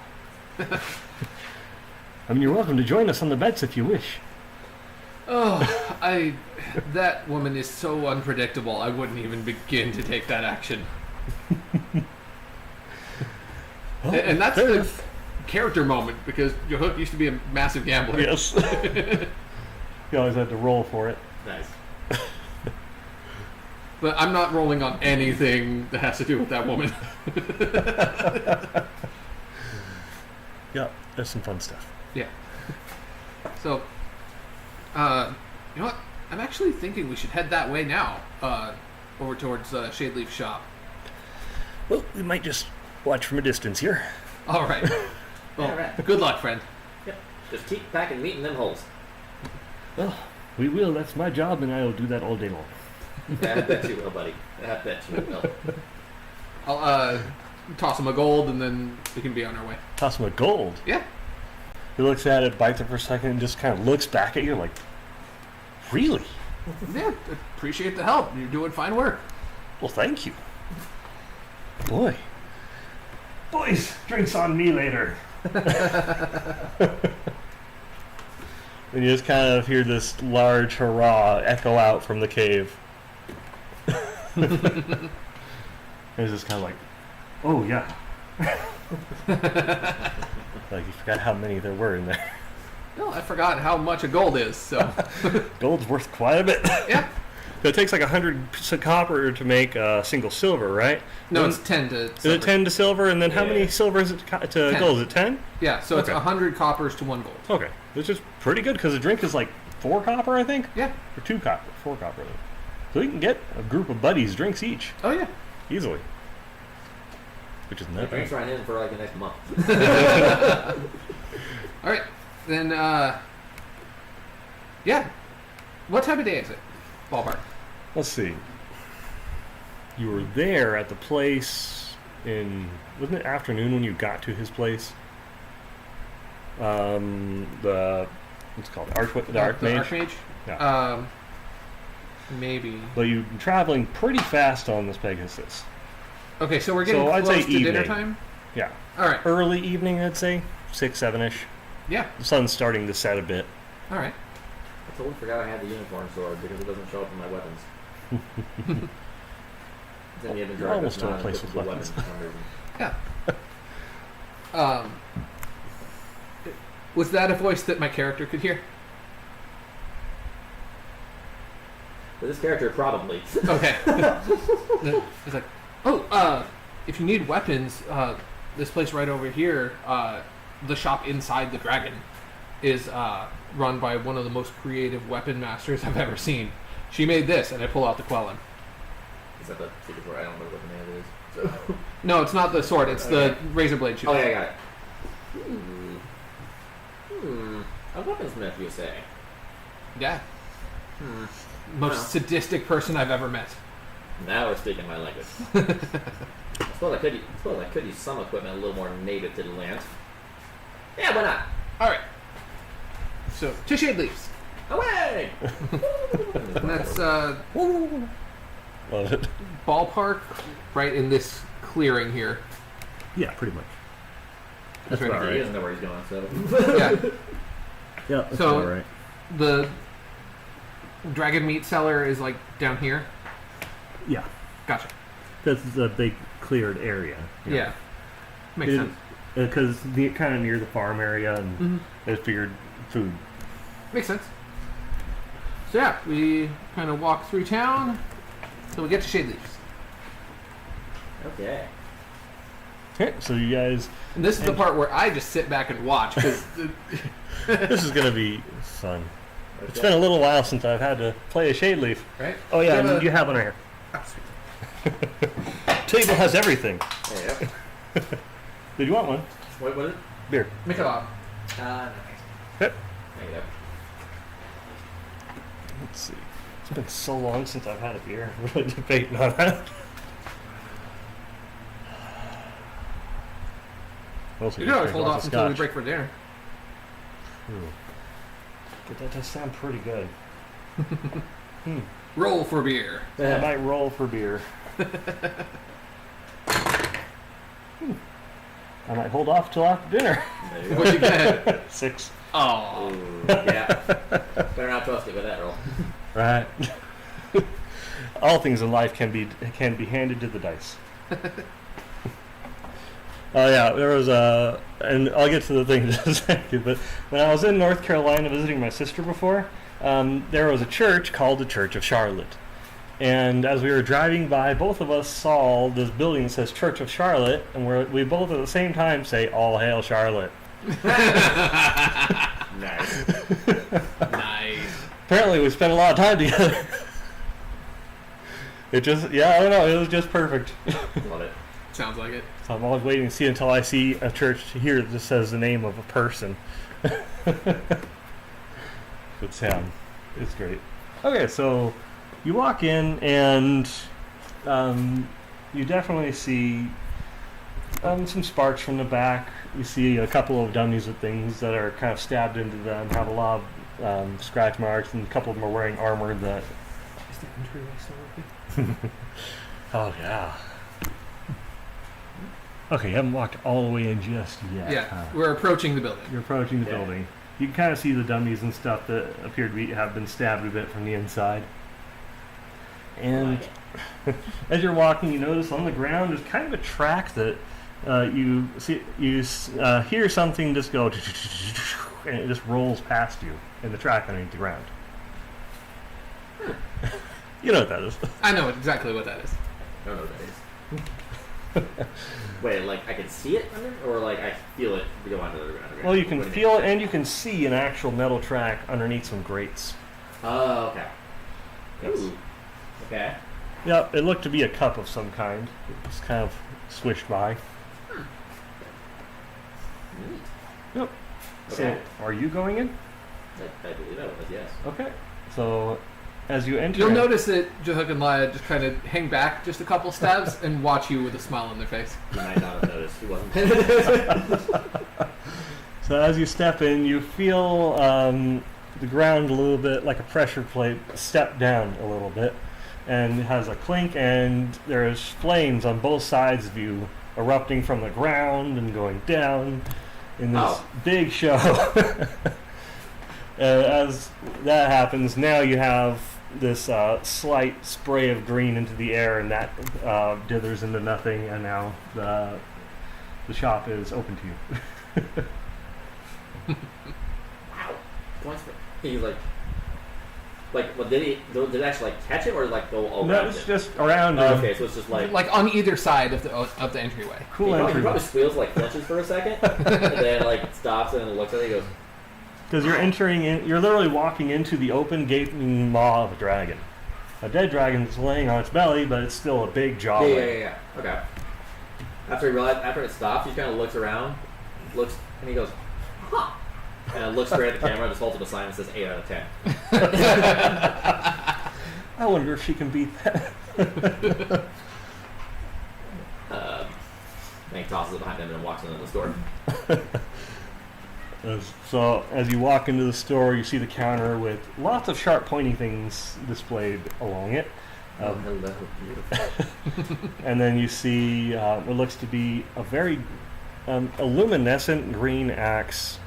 I mean, you're welcome to join us on the bets if you wish. Oh, that woman is so unpredictable. I wouldn't even begin to take that action. And that's the character moment, because Yohook used to be a massive gambler. Yes. You always had to roll for it. nice. But I'm not rolling on anything that has to do with that woman. Yeah, there's some fun stuff. Yeah. So, you know what? I'm actually thinking we should head that way now, over towards Shadeleaf's shop. Well, we might just watch from a distance here. All right. Well, Alright. good luck, friend. Yep. Just keep packing meat in them holes. Well, we will. That's my job, and I will do that all day long. I bet you will, buddy. I bet you will. I'll toss him a gold, and then we can be on our way. Toss him a gold. Yeah. He looks at it, bites it for a second, and just kind of looks back at you like, really? Yeah, appreciate the help. You're doing fine work. Well, thank you. Boy. Boys, drinks on me later. And you just kind of hear this large hurrah echo out from the cave. And it's just kind of like, oh, yeah. Like, you forgot how many there were in there. No, I forgot how much a gold is, so. Gold's worth quite a bit. Yeah. It takes like 100 copper to make a single silver, right? No, Then- it's 10 to Is it 10 to silver? And then how many Yeah. silver is it to 10. gold? Is it 10? Yeah, so it's Okay. 100 coppers to 1 gold. Okay. Which is pretty good because the drink is like 4 copper, I think? Yeah. Or 2 copper. 4 copper. I think. So you can get a group of buddies drinks each. Oh, yeah. Easily. Which is The not drinks bad. right in for like the next month. All right. Then, yeah. What time of day is it? Ballpark. Let's see. You were there at the place in... Wasn't it afternoon when you got to his place? The... What's it called? The The Archmage? Archmage? Yeah. Maybe. But you've been traveling pretty fast on this Pegasus. Okay, so we're getting So I'd close say to dinner evening. time? Yeah. All right. Early evening, I'd say. 6, 7-ish. Yeah. The sun's starting to set a bit. All right. I totally forgot I had the unicorn sword because it doesn't show up in my weapons. It's in the inventory. You're almost but to a not place in with the weapons. for some reason. Yeah. Was that a voice that my character could hear? For this character, probably. Okay. It's like, oh, if you need weapons, this place right over here, the shop inside the dragon, is run by one of the most creative weapon masters I've ever seen. She made this, and I pull out the Quellen. Is that the secret sword? I don't know what the name is. So. No, it's not the sword. It's the razor blade shield. Oh yeah, I got it. A weaponsmith, you say? Yeah. Hmm. Most Wow. sadistic person I've ever met. Now we're speaking my language. I suppose I could use some equipment a little more native to the land. Yeah, why not? All right. So, to Shade Leaves. Away! And that's Love it. ballpark right in this clearing here. Yeah, pretty much. That's He right. doesn't know where he's going, so. Yeah. Yeah, that's So- all right. The dragon meat cellar is like down here. Yeah. Gotcha. That's a big cleared area. Yeah. Makes sense. Because kind of near the farm area, and Mhm. they figured food. Makes sense. So yeah, we kind of walk through town till we get to Shade Leaves. Okay. Okay, so you guys, And this is the part where I just sit back and watch because this is gonna be fun. It's been a little while since I've had to play a shade leaf. right. Oh yeah, You have you have one right here. Table has everything. Yeah. Did you want one? What was it? Beer. Make it up. Nice. Yep. There you go. Let's see. It's been so long since I've had a beer. I'm really debating on that. Also, You can always drink hold lots off of until we scotch. break for dinner. Ooh. But that does sound pretty good. Roll for beer. I might roll for beer. I might hold off till after dinner. There you go. What'd you get? 6. Oh. Ooh, yeah. Better not trust it with that roll. Right. All things in life can be handed to the dice. Oh yeah, there was and I'll get to the thing in just a second. But when I was in North Carolina visiting my sister before, there was a church called the Church of Charlotte. And as we were driving by, both of us saw this building that says Church of Charlotte, and we both at the same time say, "All hail Charlotte." Nice. Nice. Apparently, we spent a lot of time together. It just, yeah, I don't know, it was just perfect. Love it. Sounds like it. So I'm always waiting to see until I see a church here that just says the name of a person. Good sound. It's great. Okay, so you walk in and you definitely see some sparks from the back. You see a couple of dummies with things that are kind of stabbed into them, have a lot of scratch marks, and a couple of them are wearing armor that... Is the entryway still working? Oh, yeah. Okay, you haven't walked all the way in just yet. Yeah, huh? we're approaching the building. You're approaching the Yeah. building. You can kind of see the dummies and stuff that appear to have been stabbed a bit from the inside. And as you're walking, you notice on the ground there's kind of a track that you hear something just go, and it just rolls past you in the track underneath the ground. You know what that is. I know exactly what that is. I don't know what that is. Wait, like I can see it under, or like I feel it go onto the ground? Well, you can What do feel mean? it, and you can see an actual metal track underneath some grates. Oh, okay. Yes. Ooh. Okay. Yeah, it looked to be a cup of some kind. It was kind of swished by. Neat. Yep. Okay. So, are you going in? I believe that was yes. Okay. So, as you enter... You'll notice that Jahuk and Laya just kind of hang back just a couple steps and watch you with a smile on their face. He might not have noticed. He wasn't paying attention. So as you step in, you feel the ground a little bit like a pressure plate step down a little bit. And it has a clink, and there's flames on both sides of you erupting from the ground and going down in this big show. As that happens, now you have this slight spray of green into the air, and that dithers into nothing, and now the shop is open to you. Wow. He's like, well, did it actually like catch it or like go around No, it's it? just around. Oh, okay, so it's just like On either side of the entryway. Cool he entry. probably squeals like flinches for a second, and then like stops and then looks at it and goes, Because you're entering in, you're literally walking into the open gaping maw of a dragon. A dead dragon that's laying on its belly, but it's still a big jaw. yeah. Okay. After it stops, he kind of looks around, looks, and he goes, huh. And looks straight at the camera, just holds up a sign that says 8 out of 10. I wonder if she can beat that. Then he tosses it behind him and walks into the store. So as you walk into the store, you see the counter with lots of sharp pointy things displayed along it. Hello, beautiful. And then you see what looks to be a very a luminescent green axe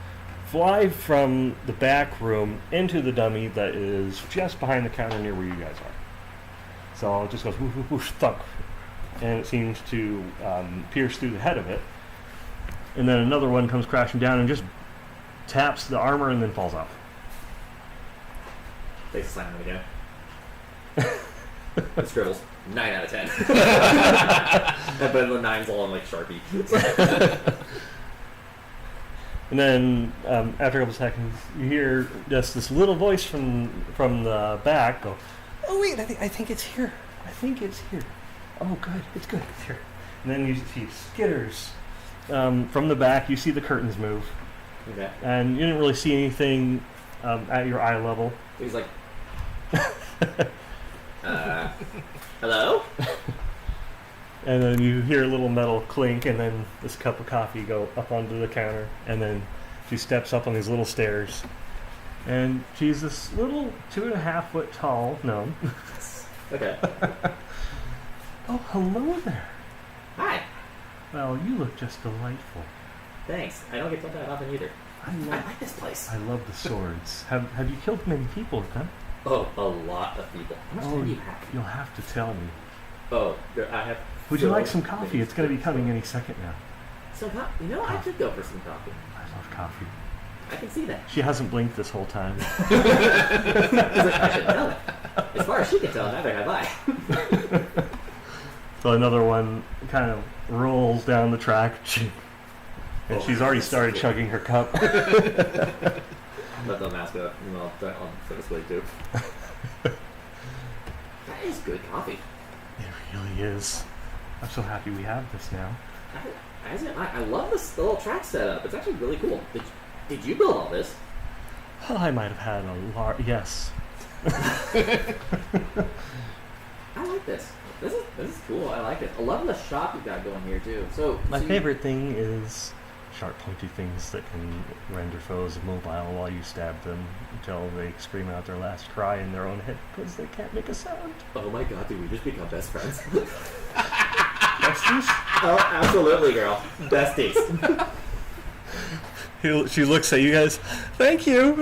fly from the back room into the dummy that is just behind the counter near where you guys are. So it just goes whoosh, whoosh, whoosh, thunk, and it seems to pierce through the head of it. And then another one comes crashing down and just taps the armor and then falls off. They slam him again. It scribbles 9 out of 10. But the 9's all on like Sharpie. And then after a couple seconds, you hear just this little voice from the back go, "Oh wait, I think it's here. I think it's here. Oh good, it's good, it's here." And then you see skitters from the back. You see the curtains move, Okay. and you didn't really see anything at your eye level. He's like, hello? And then you hear a little metal clink, and then this cup of coffee go up onto the counter, and then she steps up on these little stairs, and she's this little 2.5 foot tall gnome. Okay. Oh, hello there. Hi. Well, you look just delightful. Thanks. I don't get told that often either. I I love, like this place. I love the swords. Have you killed many people with them? Oh, a lot of people. How much time do you have? You'll have to tell me. Oh, I have. Would you so like some coffee? many It's going to be coming people. any second now. Some coffee? You know, I could go for some coffee. I love coffee. I can see that. She hasn't blinked this whole time. He's like, I should know that. As far as she can tell, neither have I. So another one kind of rolls down the track, and Oh, she's already that's so started cool. chugging her cup. Let the mask up, and I'll take this way too. That is good coffee. It really is. I'm so happy we have this now. I love this little track setup. It's actually really cool. Did you build all this? Well, I might have had a yes. I like this. This is cool. I like it. I love the shop you've got going here too. My favorite thing is sharp, pointy things that can render foes immobile while you stab them until they scream out their last cry in their own head because they can't make a sound. Oh my god, did we just become best friends? Besties? Oh, absolutely, girl. Besties. She looks at you guys. Thank you.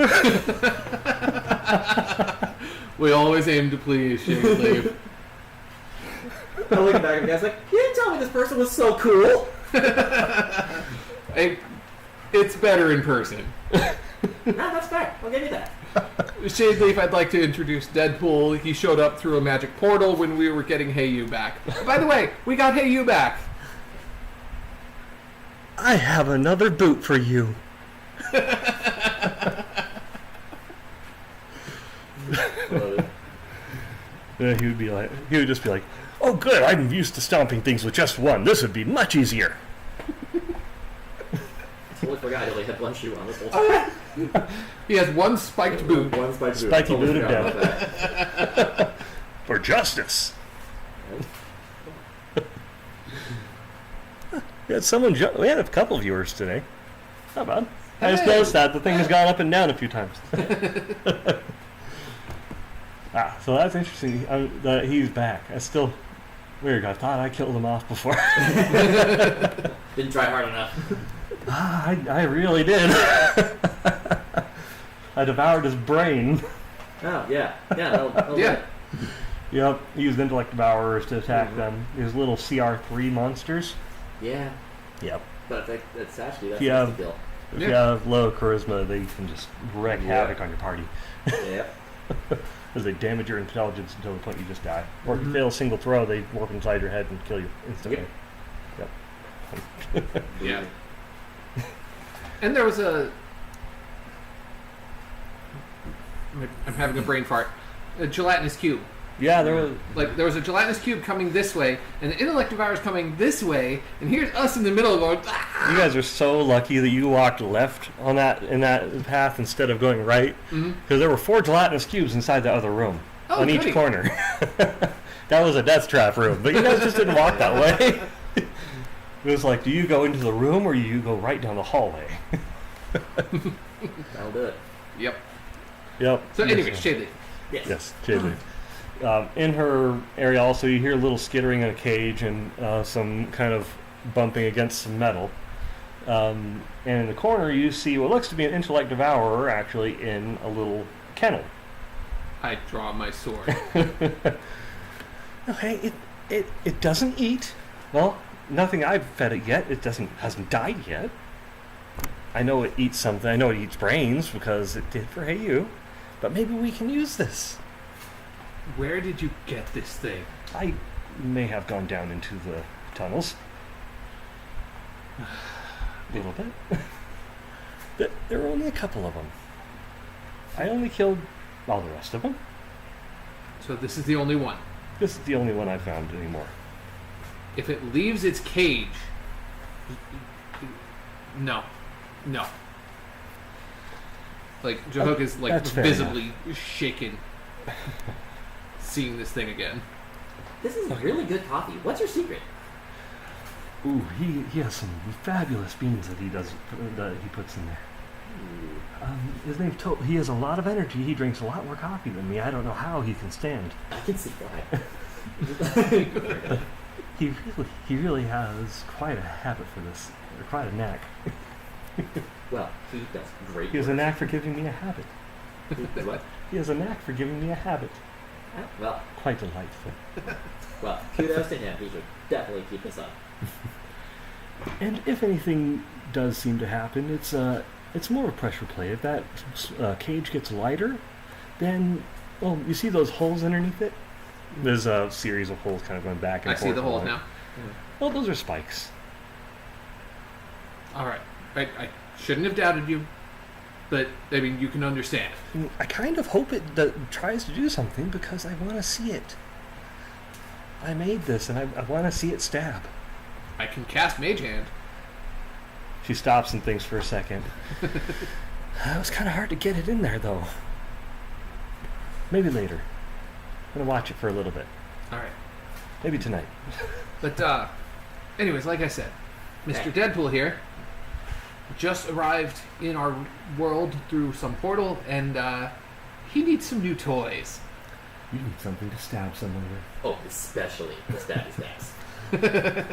We always aim to please, Shade. I look back at the guys like, you didn't tell me this person was so cool. It's better in person. No, that's fair. I'll give you that. Shade Leaf, I'd like to introduce Deadpool. He showed up through a magic portal when we were getting Hey You back. By the way, we got Hey You back. I have another boot for you. He would just be like, oh good, I'm used to stomping things with just one. This would be much easier. Totally forgot I only had one shoe on this whole time. He has one spiked boot. One spiked boot. Spiky Totally boot of forgot about that. For justice. We had a couple viewers today. Not bad. I just noticed that the thing has gone up and down a few times. So that's interesting that he's back. That's still weird. I thought I killed him off before. Didn't try hard enough. I really did. I devoured his brain. Oh, yeah. Yeah, that'll Yeah. do it. Yep, he used intellect devourers to attack them. His little CR3 monsters. Yeah. Yep. But that's actually, that's Yeah. the deal. If you have low charisma, they can just wreak havoc on your party. Yep. As they damage your intelligence until the point you just die. Or if you fail a single throw, they warp inside your head and kill you instantly. Yep. Yeah. And there was I'm having a brain fart. A gelatinous cube. Yeah, there was. There was a gelatinous cube coming this way, and the intellect devourer's coming this way, and here's us in the middle going. Ah! You guys are so lucky that you walked left in that path instead of going right, because there were 4 gelatinous cubes inside the other room on each corner. That was a death trap room, but you guys just didn't walk that way. It was like, do you go into the room or do you go right down the hallway? That'll do it. Yep. Yep. So anyway, Shadley. Yes, Jaylee. In her area also you hear a little skittering in a cage and some kind of bumping against some metal. And in the corner you see what looks to be an intellect devourer actually in a little kennel. I draw my sword. Okay, it doesn't eat. Well, nothing I've fed it yet. It hasn't died yet. I know it eats something. I know it eats brains because it did for Hey You. But maybe we can use this. Where did you get this thing? I may have gone down into the tunnels. A little bit. There were only a couple of them. I only killed all the rest of them. So this is the only one. This is the only one I found anymore. If it leaves its cage, no. Jahuk is that's fair visibly shaken seeing this thing again. This is really good coffee. What's your secret? Ooh, he has some fabulous beans that he puts in there. His name's he has a lot of energy. He drinks a lot more coffee than me. I don't know how he can stand. I can see why. He really has quite a habit for this, or quite a knack. Well, he does great He has a work. knack for giving me a habit. What? He has a knack for giving me a habit. Well, Quite delightful. kudos to him. He should definitely keep this up. And if anything does seem to happen, it's more of a pressure play. If that cage gets lighter, then you see those holes underneath it? There's a series of holes kind of going back and I forth. see the holes along. now. Well, those are spikes. All right. I shouldn't have doubted you, but I mean, you can understand. I kind of hope it tries to do something because I want to see it. I made this, and I want to see it stab. I can cast Mage Hand. She stops and thinks for a second. It was kind of hard to get it in there, though. Maybe later. I'm going to watch it for a little bit. All right. Maybe tonight. But, anyways, like I said, Mr. Deadpool here just arrived in our world through some portal, and he needs some new toys. You need something to stab someone with. Oh, especially the stabby stabs.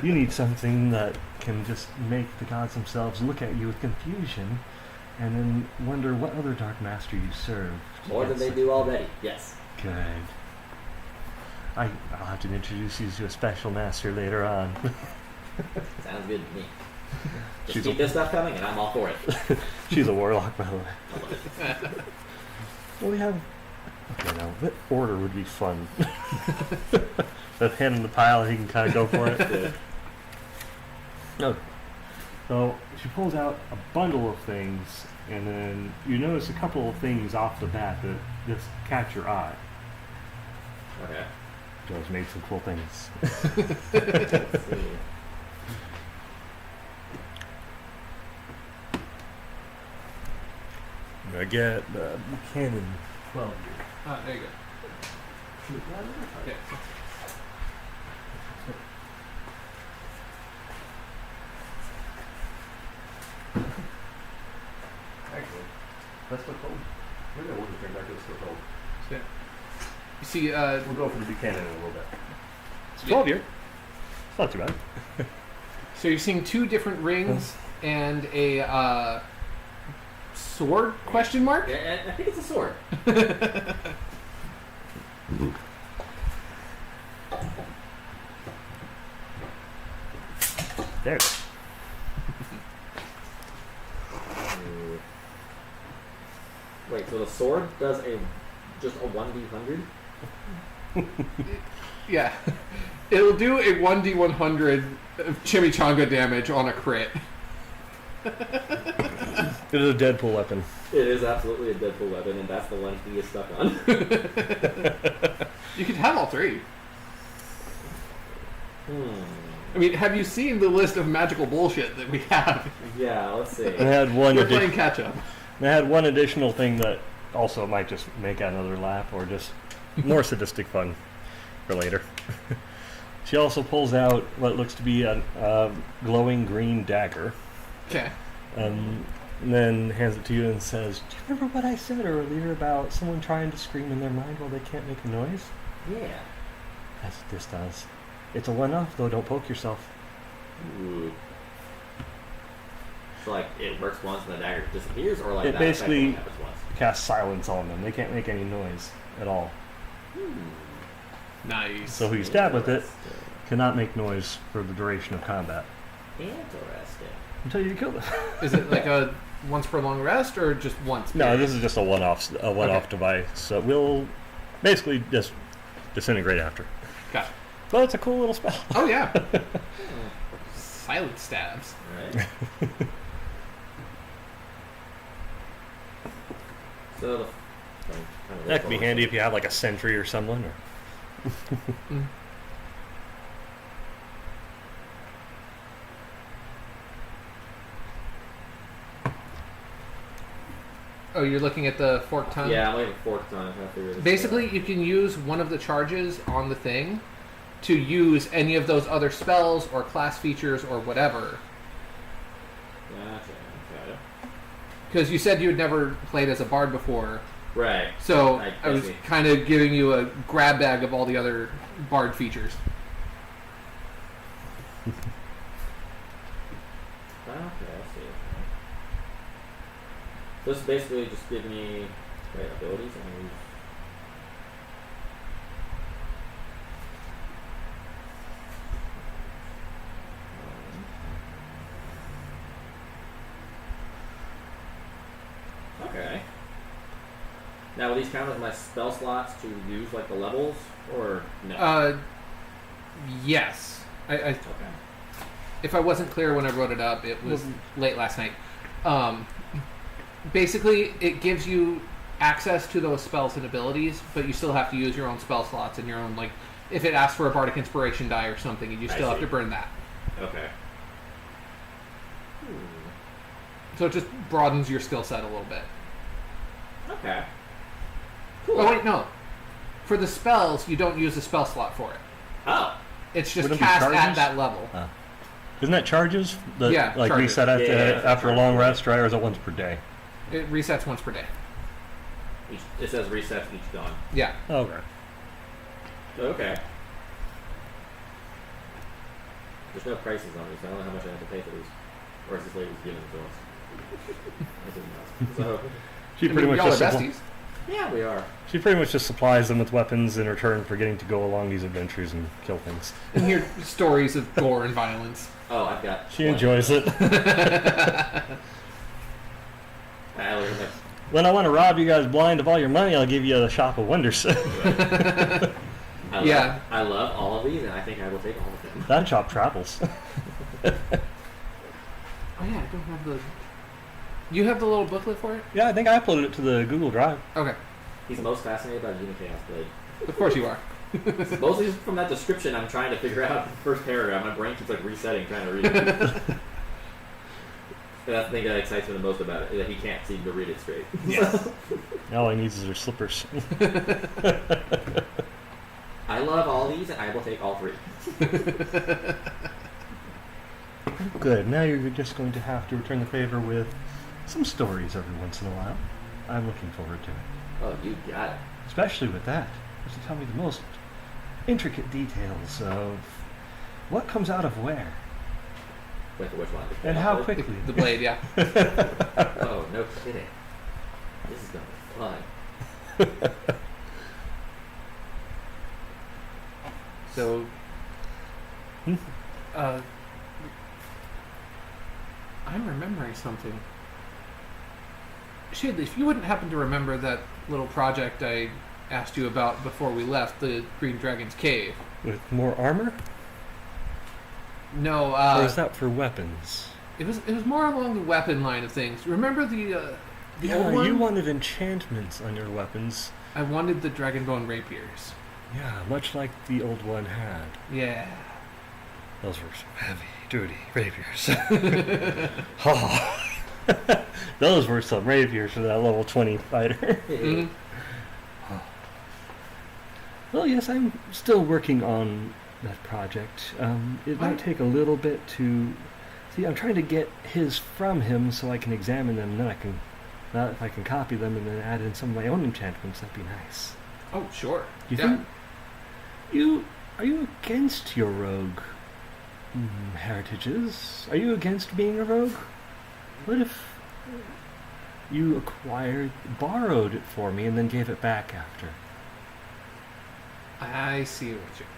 You need something that can just make the gods themselves look at you with confusion and then wonder what other Dark Master you serve. More than they do already. Yes. Good. I'll have to introduce you to a special master later on. Sounds good to me. Just She's keep a- this stuff coming, and I'm all for it. She's a warlock, by the way. Well, we have... Okay, now, what order would be fun? That hand in the pile, he can kind of go for it. No. So she pulls out a bundle of things, and then you notice a couple of things off the bat that just catch your eye. Okay. Joe's made some cool things. Let's see. I get Buchanan 12 years. There you go. Yeah. Actually, that's still cold. Maybe I wouldn't drink back to still cold. So, you see, We'll go for the Buchanan in a little bit. It's 12 year. It's not too bad. so you're seeing two different rings and a sword? Question mark? Yeah, I think it's a sword. There it is. Wait, so the sword does just a 1d100? Yeah. It'll do a 1d100 of chimichanga damage on a crit. It is a Deadpool weapon. It is absolutely a Deadpool weapon, and that's the one he is stuck on. You could have all three. Hmm. I mean, have you seen the list of magical bullshit that we have? Yeah, let's see. And I had one We're playing addi- catch up. and I had one additional thing that also might just make another lap or just more sadistic fun for later. She also pulls out what looks to be a glowing green dagger. Okay. And then hands it to you and says, "Do you remember what I said earlier about someone trying to scream in their mind while they can't make a noise? Yeah. That's what this does. It's a one-off, though. Don't poke yourself." Ooh. So, like, it works once and the dagger disappears, or like It that basically- effect only happens once? Cast silence on them. They can't make any noise at all. Nice. So who you stab with it cannot make noise for the duration of combat Interesting. until you kill them. Is it like a once per long rest or just once? No, period? this is just a one-off Okay. device. So we'll basically just disintegrate after. Gotcha. But it's a cool little spell. Oh yeah. Silent stabs. Right. So the That could be handy if you have like a sentry or someone. Or Oh, you're looking at the forked tongue? Yeah, I'm looking at forked tongue. I have to figure this Basically, out. you can use one of the charges on the thing to use any of those other spells or class features or whatever. Gotcha. Because you said you had never played as a bard before, Right. so I I was see. kind of giving you a grab bag of all the other bard features. Okay, I see. This basically just give me abilities and use. Okay. Now, will these count as my spell slots to use like the levels, or no? Yes. Okay. If I wasn't clear when I wrote it up, it was late last night. Basically, it gives you access to those spells and abilities, but you still have to use your own spell slots and your own like if it asks for a bardic inspiration die or something, you still have to burn that. Okay. So it just broadens your skill set a little bit. Okay. Cool. Oh wait, no. For the spells, you don't use a spell slot for it. Oh. It's just Wouldn't it be cast at charges? that level. Isn't that charges? Yeah, Like charges. reset Yeah, after a charges. long rest, right? Or is it once per day? It resets once per day. It says resets each dawn. Yeah. Okay. Okay. There's no prices on these, so I don't know how much I have to pay for these. Or is this lady's giving them to us? I didn't know. So, She pretty much y'all are just besties. yeah, we are. she pretty much just supplies them with weapons in return for getting to go along these adventures and kill things. And hear stories of gore and violence. Oh, I've got. She enjoys it. I learned that. When I want to rob you guys blind of all your money, I'll give you a shop of wonders. Yeah. I love all of these, and I think I will take all of them. That shop travels. Oh yeah, I don't have the... You have the little booklet for it? Yeah, I think I uploaded it to the Google Drive. Okay. He's most fascinated by Unit Chaos Blade. Of course you are. Mostly from that description, I'm trying to figure out the first paragraph. My brain keeps like resetting, trying to read it. That's the thing that excites me the most about it, is that he can't seem to read it straight. Yes. All he needs is her slippers. I love all these, and I will take all three. Good. Now you're just going to have to return the favor with some stories every once in a while. I'm looking forward to it. Oh, you got it. Especially with that. Just to tell me the most intricate details of what comes out of where. Wait for which one? And how quickly. The blade, yeah. Oh, no kidding. This is going to be fun. So... I'm remembering something. Shit, if you wouldn't happen to remember that little project I asked you about before we left, the Green Dragon's Cave. With more armor? No, Or is that for weapons? it was more along the weapon line of things. Remember the old Yeah, one? you wanted enchantments on your weapons. I wanted the Dragonbone rapiers. Yeah, much like the old one had. Yeah. Those were some heavy-duty rapiers. Oh. Those were some rapiers for that level 20 fighter. Mhm. Well, yes, I'm still working on that project. It might take a little bit to... See, I'm trying to get his from him so I can examine them, and then I can... Now, if I can copy them and then add in some of my own enchantments, that'd be nice. Oh, sure. You Yeah. think... Are you against your rogue heritages? Are you against being a rogue? What if you borrowed it for me and then gave it back after? I see what you're...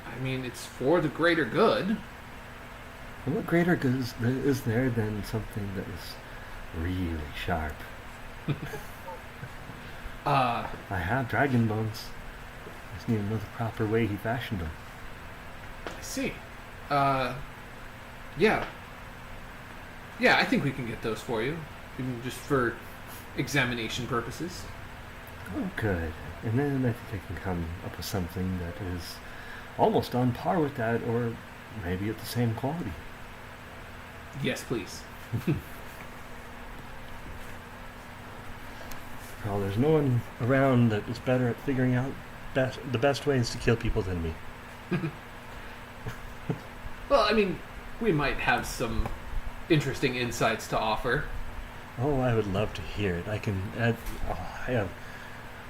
I mean, it's for the greater good. And what greater good is there than something that is really sharp? I have dragon bones. I just need to know the proper way he fashioned them. I see. Yeah. Yeah, I think we can get those for you. Even just for examination purposes. Oh, good. And then I think I can come up with something that is almost on par with that, or maybe at the same quality. Yes, please. Well, there's no one around that is better at figuring out the best ways to kill people than me. Well, I mean, we might have some interesting insights to offer. Oh, I would love to hear it. I can add. Oh,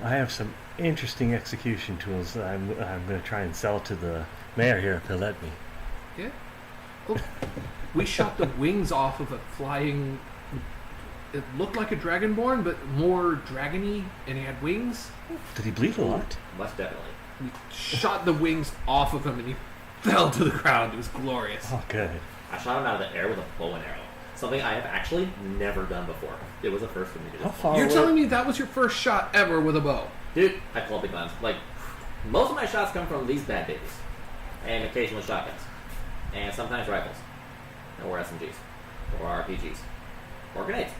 I have some interesting execution tools that I'm going to try and sell to the mayor here if he'll let me. Yeah. Oh, we shot the wings off of a flying... It looked like a dragonborn, but more dragony, and he had wings. Did he bleed a lot? Most definitely. We shot the wings off of him, and he fell to the ground. It was glorious. Oh, good. I shot him out of the air with a bow and arrow. Something I have actually never done before. It was a first for me to do. How far You're away? telling me that was your first shot ever with a bow? Dude, I pull big guns. Like, most of my shots come from these bad babies. And occasionally shotguns. And sometimes rifles. Or SMGs. Or RPGs. Or grenades.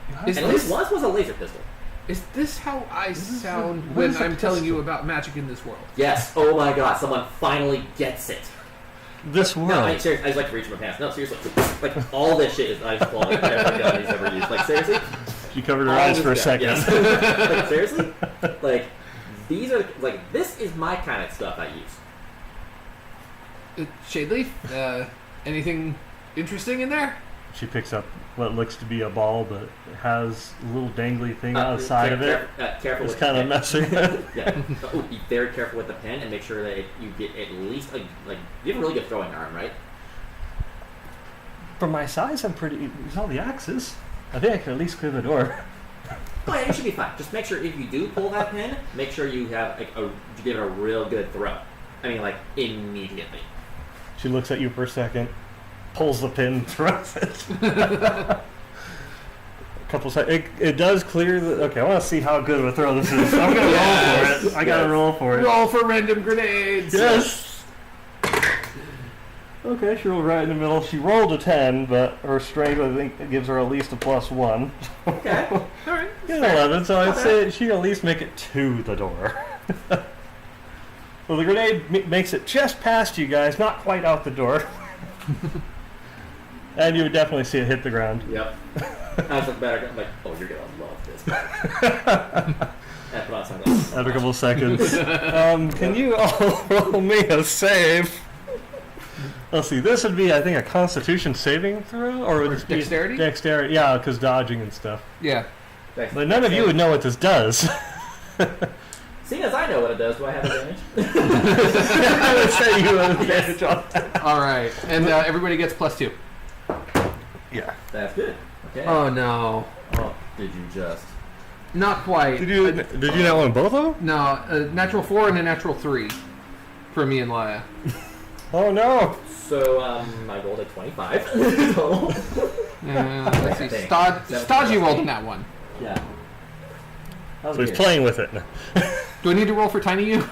You have Is And those? at least once was a laser pistol. Is this how I sound when I'm telling you about magic in this world? Yes. Oh my god, someone finally gets it. This world. No, seriously, I just like to reach my pants. No, seriously. Like, all this shit is ice falling every gun he's ever used. Like, seriously? She covered her All eyes this for a gun, second. yes. Like, seriously? Like, these are, like, this is my kind of stuff I use. Shadeleaf, anything interesting in there? She picks up what looks to be a ball, but it has a little dangly thing outside of it. Careful It's with kind the of pen. messy. Yeah. Oh, be very careful with the pen and make sure that you get at least, like, you have a really good throwing arm, right? For my size, I'm pretty. There's all the axes. I think I can at least clear the door. Oh, yeah, you should be fine. Just make sure if you do pull that pin, make sure you have, like, you give it a real good throw. I mean, like, immediately. She looks at you for a second, pulls the pin, throws it. A couple seconds. It does clear the. Okay, I want to see how good of a throw this is. I'm gonna roll for it. I gotta roll for it. Roll for random grenades! Yes. Okay, she rolled right in the middle. She rolled a 10, but her strength, I think, gives her at least a +1. Okay. Alright. Get an 11, so I'd say she can at least make it to the door. Well, the grenade makes it just past you guys, not quite out the door. And you would definitely see it hit the ground. Yep. I was like, better. I'm like, oh, you're gonna love this. And put on sunglasses. After a couple of seconds. Can you all roll me a save? Let's see, this would be, I think, a Constitution saving throw? Or would it be Dexterity? Dexterity, yeah, because dodging and stuff. Yeah. But none of you would know what this does. Seeing as I know what it does, do I have advantage? I would say you have advantage on that. Alright, and everybody gets +2. Yeah. That's good. Okay. Oh no. Oh, did you just? Not quite. Did you not want both of them? No, a natural 4 and a natural 3 for me and Laya. Oh no! So, I rolled a 25 total. Let's see. Thanks. Stodgy rolled in that one. Yeah. So he's playing with it. Do I need to roll for Tiny U?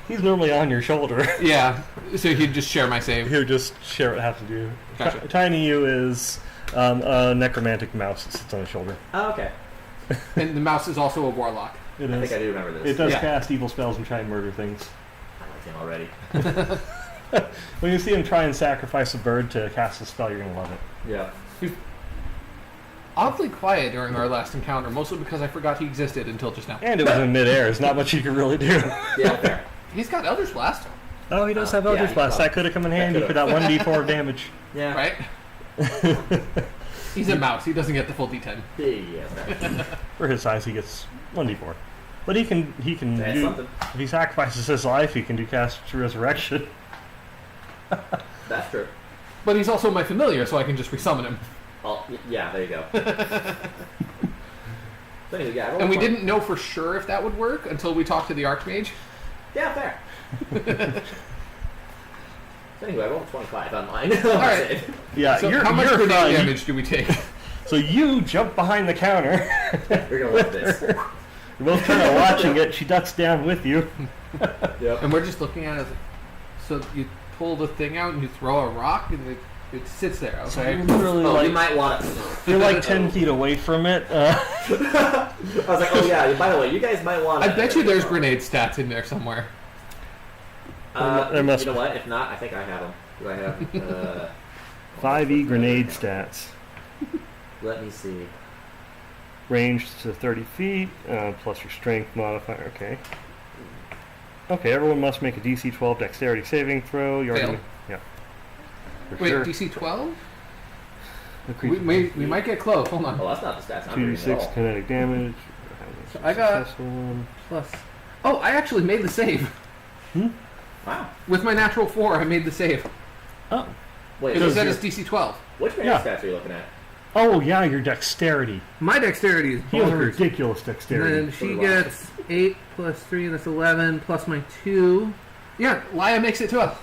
He's normally on your shoulder. Yeah, so he'd just share my save. He'll just share what I have to do. Gotcha. Tiny U is a necromantic mouse that sits on his shoulder. Oh, okay. And the mouse is also a warlock. It I is. think I do remember this. It does Yeah. cast evil spells and try and murder things. I like him already. When you see him try and sacrifice a bird to cast a spell, you're going to love it. Yeah. Oddly quiet during our last encounter, mostly because I forgot he existed until just now. And it was in midair. There's not much you can really do. Yeah, fair. He's got Eldritch Blast, Oh, he does have Yeah, Eldritch he Blast. probably- That could have come in that handy for could've. that 1d4 of damage. Yeah. right? He's a mouse. He doesn't get the full D10. Yeah, fair. For his size, he gets 1d4. But he can That's do, something. if he sacrifices his life, he can do cast resurrection. That's true. But he's also my familiar, so I can just resummon him. Oh, yeah, there you go. So anyway, yeah, I rolled And a we 20. didn't know for sure if that would work until we talked to the Archmage. Yeah, fair. So anyway, I rolled a 25 on mine. Alright. Yeah, So you're, how much you're grenade fine. damage do we take? So you jump behind the counter. You're gonna love this. You're both kind of watching it. She ducks down with you. Yep. And we're just looking at it. So you pull the thing out and you throw a rock and it sits there, okay? You're literally Oh, you like, might want to. you're like 10 feet away from it. I was like, oh yeah. By the way, you guys might want. I bet you there's grenade stats in there somewhere. There must You know what? If not, I think I have them. Do I have? 5e grenade stats. Let me see. Range to 30 feet, plus your strength modifier. Okay. Okay, everyone must make a DC 12 dexterity saving throw. You already, Fail. yeah. For Wait, sure. DC 12? The We creature might get close. Hold on. Oh, that's not the stats I'm reading at 2d6 all. kinetic damage. So I got- Successful one. Plus. Oh, I actually made the save. Wow. With my natural 4, I made the save. Oh. Wait, It which, said it's DC 12. which grenade Yeah. stats are you looking at? Oh yeah, your dexterity. My dexterity is He has bonkers. ridiculous And dexterity. then she gets 8 plus 3, that's 11, plus my 2. Yeah, Laya makes it 12.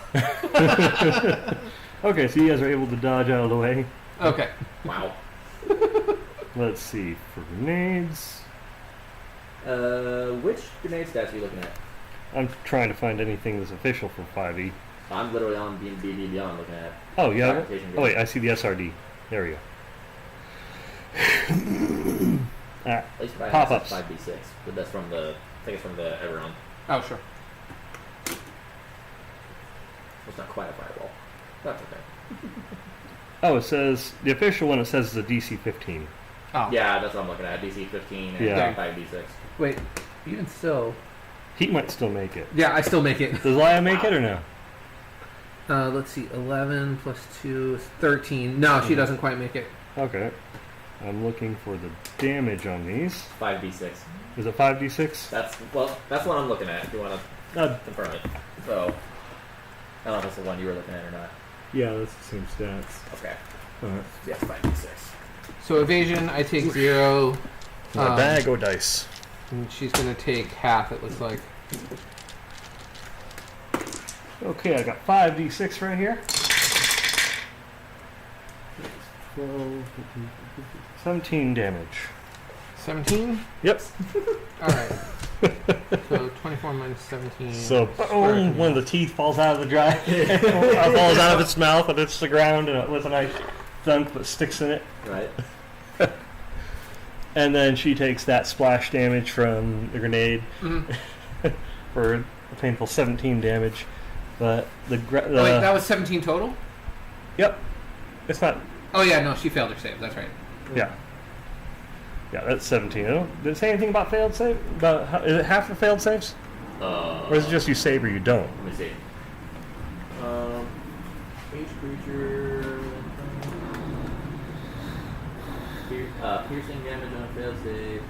Okay, so you guys are able to dodge out of the way. Okay. Wow. Let's see, for grenades. Which grenade stats are you looking at? I'm trying to find anything that's official for 5e. I'm literally on D&D Beyond looking at. Oh, yeah. Fabrication Oh, wait, I see the SRD. There we go. At least if I Pop-ups. 5d6, but that's from the. I think it's from the everyone. Oh, sure. It's not quite a fireball. That's okay. Oh, it says the official one. It says the DC 15. Oh. Yeah, that's what I'm looking at. DC 15 and Yeah. 5d6. Wait, even so, He might still make it. yeah, I still make it. Does Laya make it or no? Let's see, 11 plus 2 is 13. No, she doesn't quite make it. Okay. I'm looking for the damage on these. 5d6. Is it 5d6? That's what I'm looking at. If you want to confirm it. So I don't know if that's the one you were looking at or not. Yeah, that's the same stats. Okay. Alright. Yeah, 5d6. So evasion, I take 0. My bag o' dice. And she's going to take half, it looks like. Okay, I got 5d6 right here. 12, 17 damage. 17? Yep. Alright. So 24 minus 17. So, boom, one of the teeth falls out of the dry. Falls out of its mouth and hits the ground and with a nice thunk but sticks in it. Right. And then she takes that splash damage from the grenade for a painful 17 damage. But the Oh, wait, that was 17 total? Yep. It's not. Oh, yeah, no, she failed her save. That's right. Yeah. Yeah, that's 17. Did it say anything about failed save? Is it half the failed saves? Or is it just you save or you don't? Let me see. Each creature. Piercing damage on a failed save.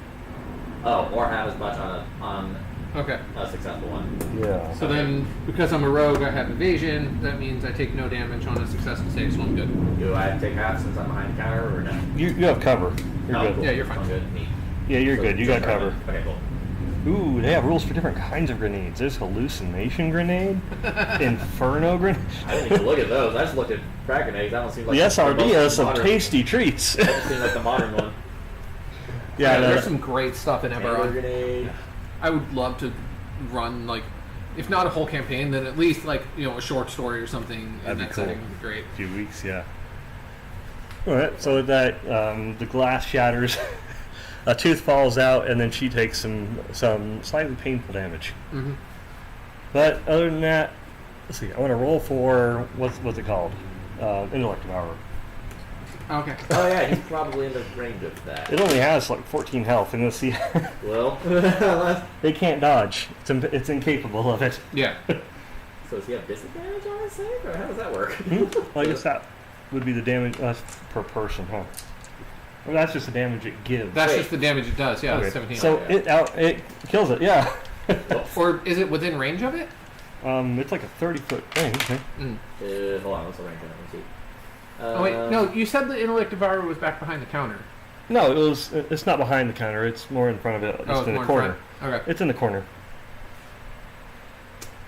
Oh, or have as much on Okay. a successful one. Yeah. So then, because I'm a rogue, I have evasion. That means I take no damage on a successful save, so I'm good. Do I take half since I'm behind the counter or no? You have cover. You're Oh, good. cool. Yeah, you're fine. I'm good. Neat. Yeah, you're So good. You just got cover. Okay, cool. Ooh, they have rules for different kinds of grenades. There's hallucination grenade, inferno grenade. I didn't even look at those. I just looked at frag grenades. That one seems like The SRB most has some modern- tasty treats. That just seems like the modern one. Yeah, There's some great stuff in Hand Eberron. grenade. I would love to run, like, if not a whole campaign, then at least, like, you know, a short story or something That'd in be that cool. setting would be great. few weeks, yeah. All right, so with that, the glass shatters, a tooth falls out, and then she takes some slightly painful damage. Mm-hmm. But other than that, let's see. I want to roll for what's it called? Intellect Devour. Okay. Oh yeah, he's probably in the range of that. It only has like 14 health, and you'll see Well, they can't dodge. It's incapable of it. Yeah. so does he have disadvantage on his save, or how does that work? Well, I guess that would be the damage per person, huh? Well, that's just the damage it gives. That's Wait. just the damage it does. Yeah, Okay, 17. so yeah. it kills it. Yeah. Or is it within range of it? It's like a 30-foot range. Okay. Hold on, what's the range on it? Let's see. Oh, wait. No, you said the Intellect Devourer was back behind the counter. No, it's not behind the counter. It's more in front of it. It's Oh, it's in more the in corner. front. Okay. It's in the corner.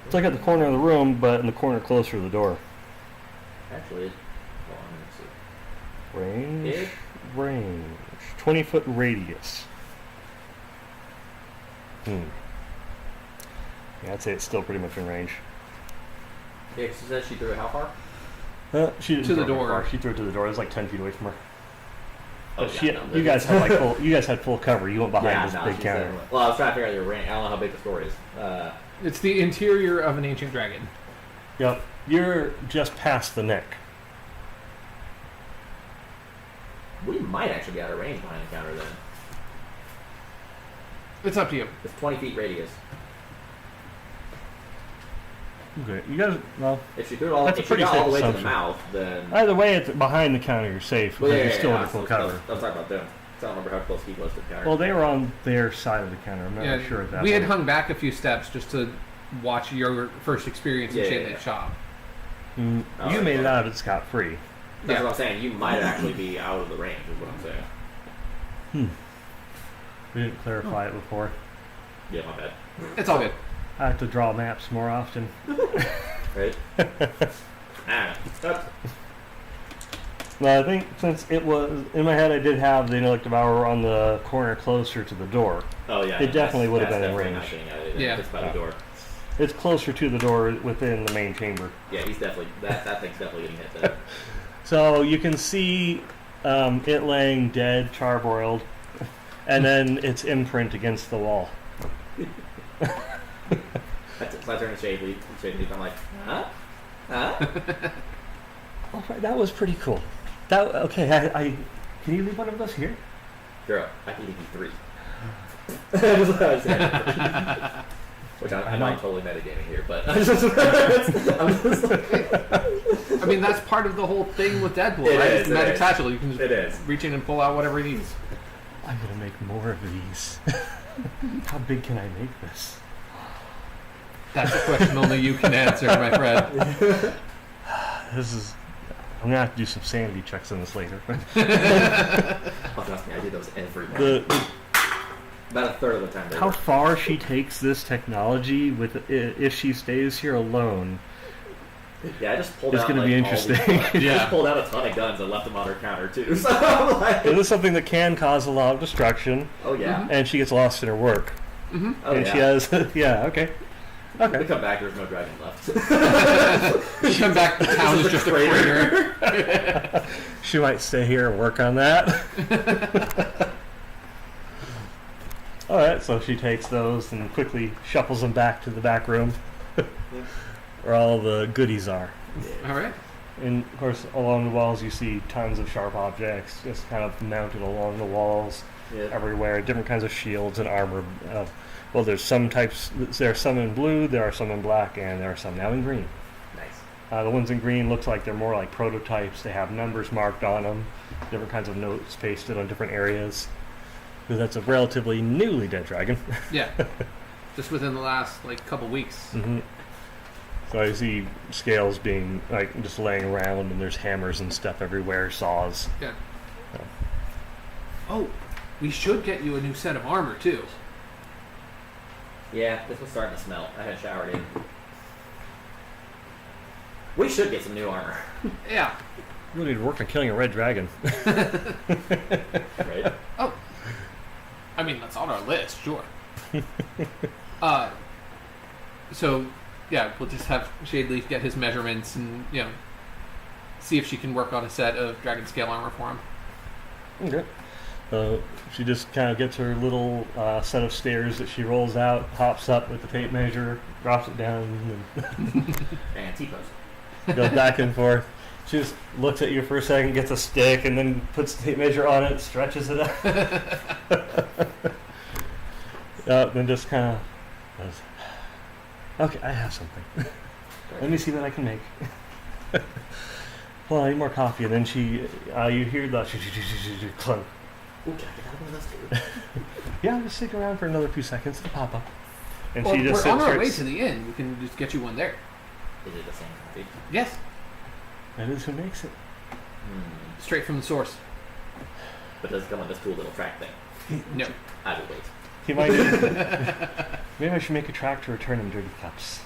It's like at the corner of the room, but in the corner closer to the door. Actually, hold on, let me see. Range. 20-foot radius. Yeah, I'd say it's still pretty much in range. Yeah, 'cause she said she threw it how far? She didn't To the throw it door. far. She threw it to the door. It was like 10 feet away from her. Oh, But no, you guys had like full. You guys had full cover. You went behind yeah, this no, big she counter. said, well, I was trying to figure out your range. I don't know how big the store is. It's the interior of an ancient dragon. Yep. You're just past the neck. We might actually be out of range behind the counter then. It's up to you. It's 20 feet radius. Okay. You guys. Well, If she threw it all, That's a if she pretty got all the way safe to the mouth, then. either way, it's behind the counter. You're safe. Well, But yeah, you're still yeah, under full cover. I was talking about them. I don't remember how close he was to the counter. Well, they were on their side of the counter. I'm not Yeah, sure at that we had point. hung back a few steps just to watch your first experience in Yeah, shit yeah, that yeah. shop. You Oh, made it yeah. out of it scot-free. That's Yeah. what I'm saying. You might actually be out of the range, is what I'm saying. We didn't clarify it before. Yeah, my bad. It's all good. I have to draw maps more often. Right? Oops. Well, I think since it was in my head, I did have the Intellect Devourer on the corner closer to the door. Oh, yeah. It definitely would have that's been in definitely range. not getting out of it. Yeah. It's by the door. It's closer to the door within the main chamber. Yeah, he's definitely. That thing's definitely getting hit then. So you can see it laying dead, charbroiled and then its imprint against the wall. So I turn to Shade Leaf. I'm like, huh? Huh? All right, that was pretty cool. Okay. I can you leave one of those here? Girl, I can give you 3. Just saying. Which I'm not totally metagaming here, but I'm just I mean, that's part of the whole thing with Deadpool, It right? is, It's it magic is. satchel. You can just It is. reach in and pull out whatever he needs. I'm gonna make more of these. How big can I make this? That's a question only you can answer, my friend. I'm gonna have to do some sanity checks on this later. Oh, trust me, I do those every month. the About a third of the time. They how work. far she takes this technology with if she stays here alone Yeah, I just pulled is out. going to like, be all interesting. these- I just pulled out a ton of guns and left them on her counter too. So I'm like, It is something that can cause a lot of destruction, oh yeah. and she gets lost in her work. Oh And yeah. she has, yeah, okay. We Okay. come back. There's no dragon left. You come back, the town is just a crater. She might stay here and work on that. Alright, so she takes those and quickly shuffles them back to the back room where all the goodies are. All right. And of course, along the walls, you see tons of sharp objects just kind of mounted along the walls Yeah. everywhere. Different kinds of shields and armor. Well, there's some types. There are some in blue, there are some in black, and there are some now in green. Nice. The ones in green looks like they're more like prototypes. They have numbers marked on them, different kinds of notes pasted on different areas. Because that's a relatively newly dead dragon. Yeah. Just within the last couple weeks. hmm So I see scales being just laying around, and there's hammers and stuff everywhere, saws. Yeah. Oh, we should get you a new set of armor too. Yeah, this was starting to smell. I had showered in. We should get some new armor, Yeah. You really need to work on killing a red dragon. right? Oh. I mean, that's on our list, sure. So, yeah, we'll just have Shade Leaf get his measurements and, see if she can work on a set of dragon scale armor for him. Okay. She just kind of gets her little set of stairs that she rolls out, hops up with the tape measure, drops it down, And T-pose. and goes back and forth. She just looks at you for a second, gets a stick, and then puts the tape measure on it, stretches it out. Then just kind of goes, okay, I have something. Let me see what I can make. Well, I need more coffee. And then you hear the clunk. Ooh, can I get out of this too? Yeah, just stick around for another few seconds. It'll pop up. And Well, she just we're on our way starts. to the inn. We can just get you one there. Is it the same coffee? Yes. That is who makes it. Straight from the source. But does it come on this cool little track thing? No. I will wait. He might. Maybe I should make a track to return him dirty cups.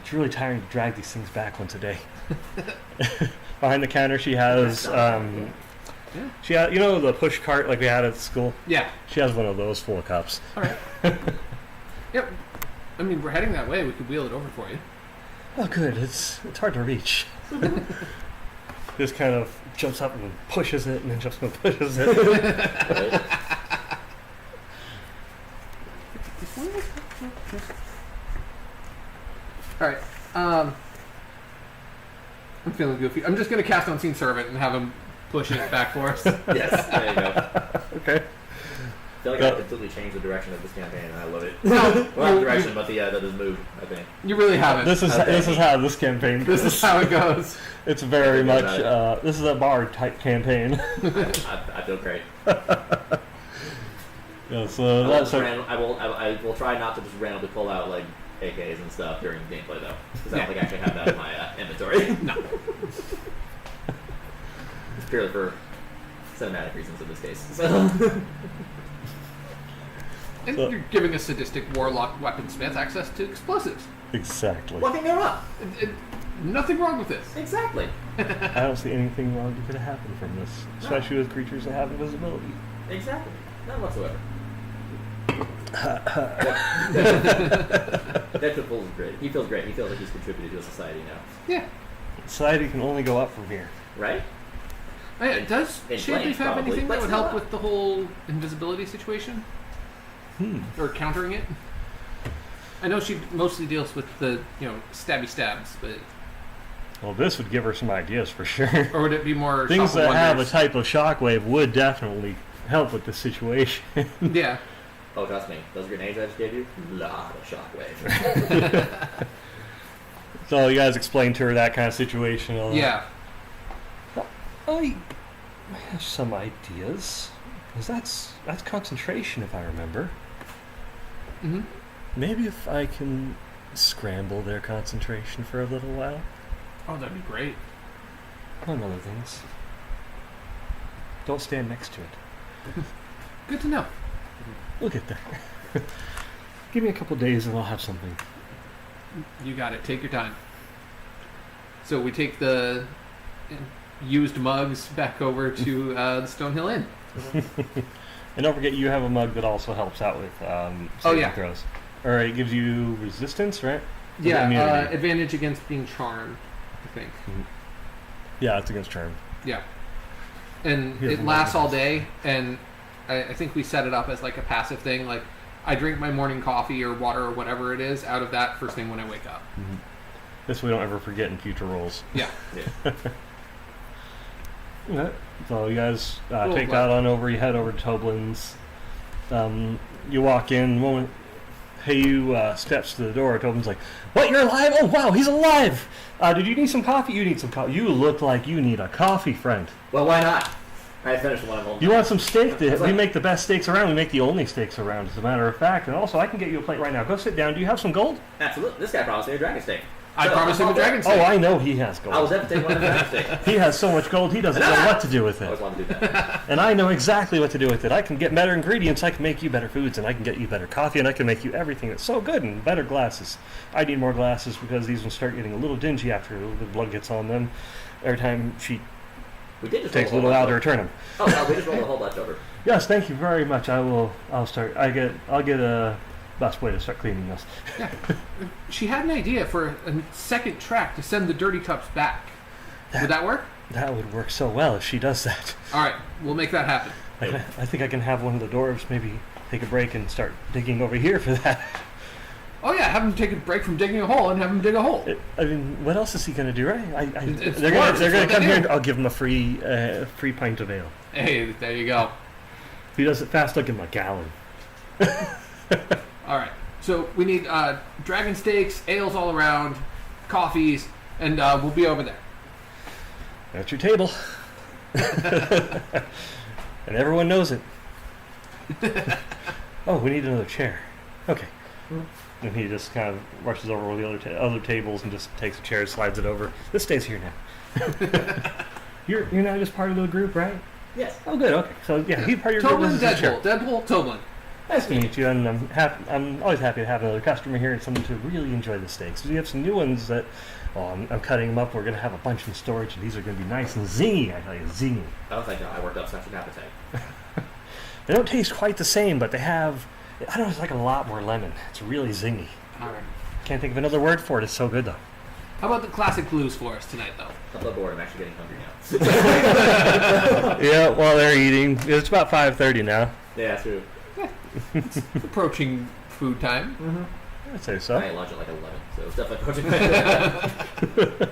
It's really tiring to drag these things back once a day. Behind the counter, she has. She had, the push cart like we had at school. Yeah. She has one of those full of cups. All right. Yep. I mean, we're heading that way. We could wheel it over for you. Oh, good. It's hard to reach. Just kind of jumps up and pushes it, and then jumps up and pushes it. Right? All right. I'm feeling goofy. I'm just gonna cast Unseen Servant and have him push it back for us. Yes, there you go. Okay. I feel like Go. I completely changed the direction of this campaign, and I love it. No, Well, not no, the direction, but the mood, I think. You really haven't. This is how this campaign goes. This is how it goes. It's very Think much. about This is a bard type campaign. I feel great. Yeah, so that's I will try not to just randomly pull out like AKs and stuff during gameplay though, because I don't think I actually have that in my inventory. No. It's purely for cinematic reasons in this case. So. And So- you're giving a sadistic warlock weaponsmith access to explosives. exactly. What can go wrong? Nothing wrong with this. Exactly. I don't see anything wrong that could have happened from this, especially with creatures that have invisibility. Exactly. None whatsoever. Deadpool is great. He feels great. He feels like he's contributed to a society now. Yeah. Society can only go up from here. Right? In Does flames, Shaveleaf have probably. anything that Let's would help not. with the whole invisibility situation? Or countering it? I know she mostly deals with the, stabby stabs, but... Well, this would give her some ideas for sure. Or would it be more Things Shop of that have a Wonders? type of shockwave would definitely help with the situation. Yeah. Oh, trust me, those grenades I just gave you, lot of shockwave. So you guys explained to her that kind of situation. all that. Yeah. I have some ideas. Because that's concentration, if I remember. Mm-hmm. Maybe if I can scramble their concentration for a little while. Oh, that'd be great. Among other things. Don't stand next to it. Good to know. We'll get there. Give me a couple days and I'll have something. You got it. Take your time. So we take the used mugs back over to the Stonehill Inn. And don't forget, you have a mug that also helps out with saving throws. Or it gives you resistance, right? Or Yeah, immunity? advantage against being charmed, I think. Yeah, it's against charm. Yeah. And Here's it the lasts all mug. day, and I think we set it up as like a passive thing. Like, I drink my morning coffee or water or whatever it is out of that first thing when I wake up. This we don't ever forget in future rolls. Yeah. Okay. So you guys Cool, take but- out on over. You head over to Toblin's. You walk in. Moment Hayu steps to the door. Toblin's like, "What? You're alive? Oh wow, he's alive! Did you need some coffee? You need some coffee. You look like you need a coffee, friend. Well, why not? I finished one of them. You want some steak? It's We like- make the best steaks around. We make the only steaks around, as a matter of fact. And also, I can get you a plate right now. Go sit down. Do you have some gold? Absolutely. This guy promised me a dragon steak. I So, promised him a I'm dragon all steak. Oh, I know he has I was gold. able to take one of the dragon steak. He has so much gold, he doesn't know what to do with I always it. wanted to do that. And I know exactly what to do with it. I can get better ingredients, I can make you better foods, and I can get you better coffee, and I can make you everything that's so good, and better glasses. I need more glasses because these ones start getting a little dingy after the blood gets on them. Every time she We did just takes a roll little whole while to bunch return them. over. Oh, no, we just rolled a whole bunch over. Yes, thank you very much. I'll start. I'll get a best way to start cleaning this. She had an idea for a second track to send the dirty cups back. Would that work? That would work so well if she does that. All right, we'll make that happen. I think I can have one of the dwarves maybe take a break and start digging over here for that. Oh yeah, have him take a break from digging a hole and have him dig a hole. I mean, what else is he going to do, right? It's They're dwarves, going it's to what come they here do. and I'll give him a free pint of ale. Hey, there you go. If he does it fast, I'll give him a gallon. All right, so we need dragon steaks, ales all around, coffees, and we'll be over there. That's your table. And everyone knows it. Oh, we need another chair. Okay. And he just kind of rushes over with the other tables and just takes a chair, slides it over. This stays here now. You're now just part of the group, right? Yes. Oh, good. Okay. So yeah, he's part of your group. Toblin, This is his chair. Deadpool, Toblin. Nice to meet you, and I'm always happy to have another customer here and someone to really enjoy the steaks. We have some new ones that, I'm cutting them up. We're going to have a bunch in storage, and these are going to be nice and zingy. I tell you, zingy. Oh, thank God. I worked up such an appetite. They don't taste quite the same, but they have, I don't know, it's like a lot more lemon. It's really zingy. All right. Can't think of another word for it. It's so good, though. How about the classic blues for us tonight, though? I'm so bored. I'm actually getting hungry now. Yeah, while they're eating. It's about 5:30 now. Yeah, that's true. Approaching food time. I'd say I so. ate lunch at like 11, so it's definitely approaching.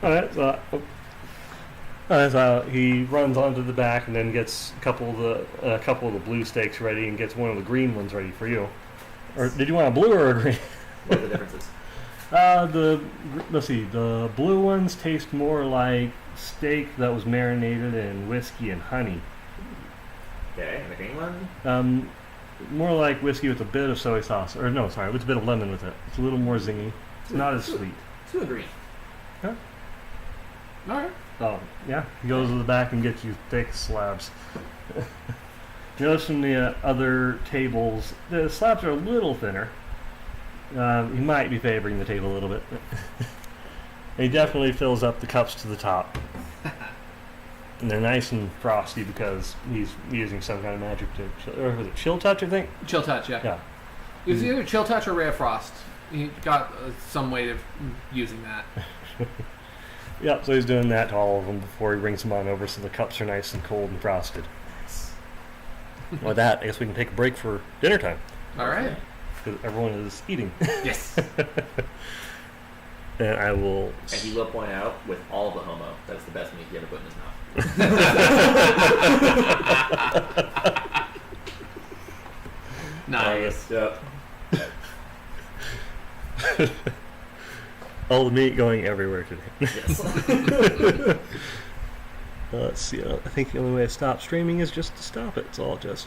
All right, so he runs onto the back and then gets a couple of the blue steaks ready and gets one of the green ones ready for you. Or did you want a blue or a green? What are the differences? Let's see. The blue ones taste more like steak that was marinated in whiskey and honey. Okay, and the green one? More like whiskey with a bit of soy sauce. Or no, sorry, with a bit of lemon with it. It's a little more zingy. It's not as sweet. Two and green. All right. Oh, yeah. He goes to the back and gets you thick slabs. You notice from the other tables, the slabs are a little thinner. He might be favoring the table a little bit. He definitely fills up the cups to the top. And they're nice and frosty because he's using some kind of magic to, or was it chill touch, I think? Chill touch, yeah. Yeah. It was either chill touch or ray of frost. He got some way of using that. Yep, so he's doing that to all of them before he brings them on over so the cups are nice and cold and frosted. With that, I guess we can take a break for dinner time. All right. Because everyone is eating. Yes. And I will... And he will point out, with all the homo, that's the best meat he ever put in his mouth. Nice. Yep. All the meat going everywhere today. Yes. Let's see. I think the only way to stop streaming is just to stop it. So I'll just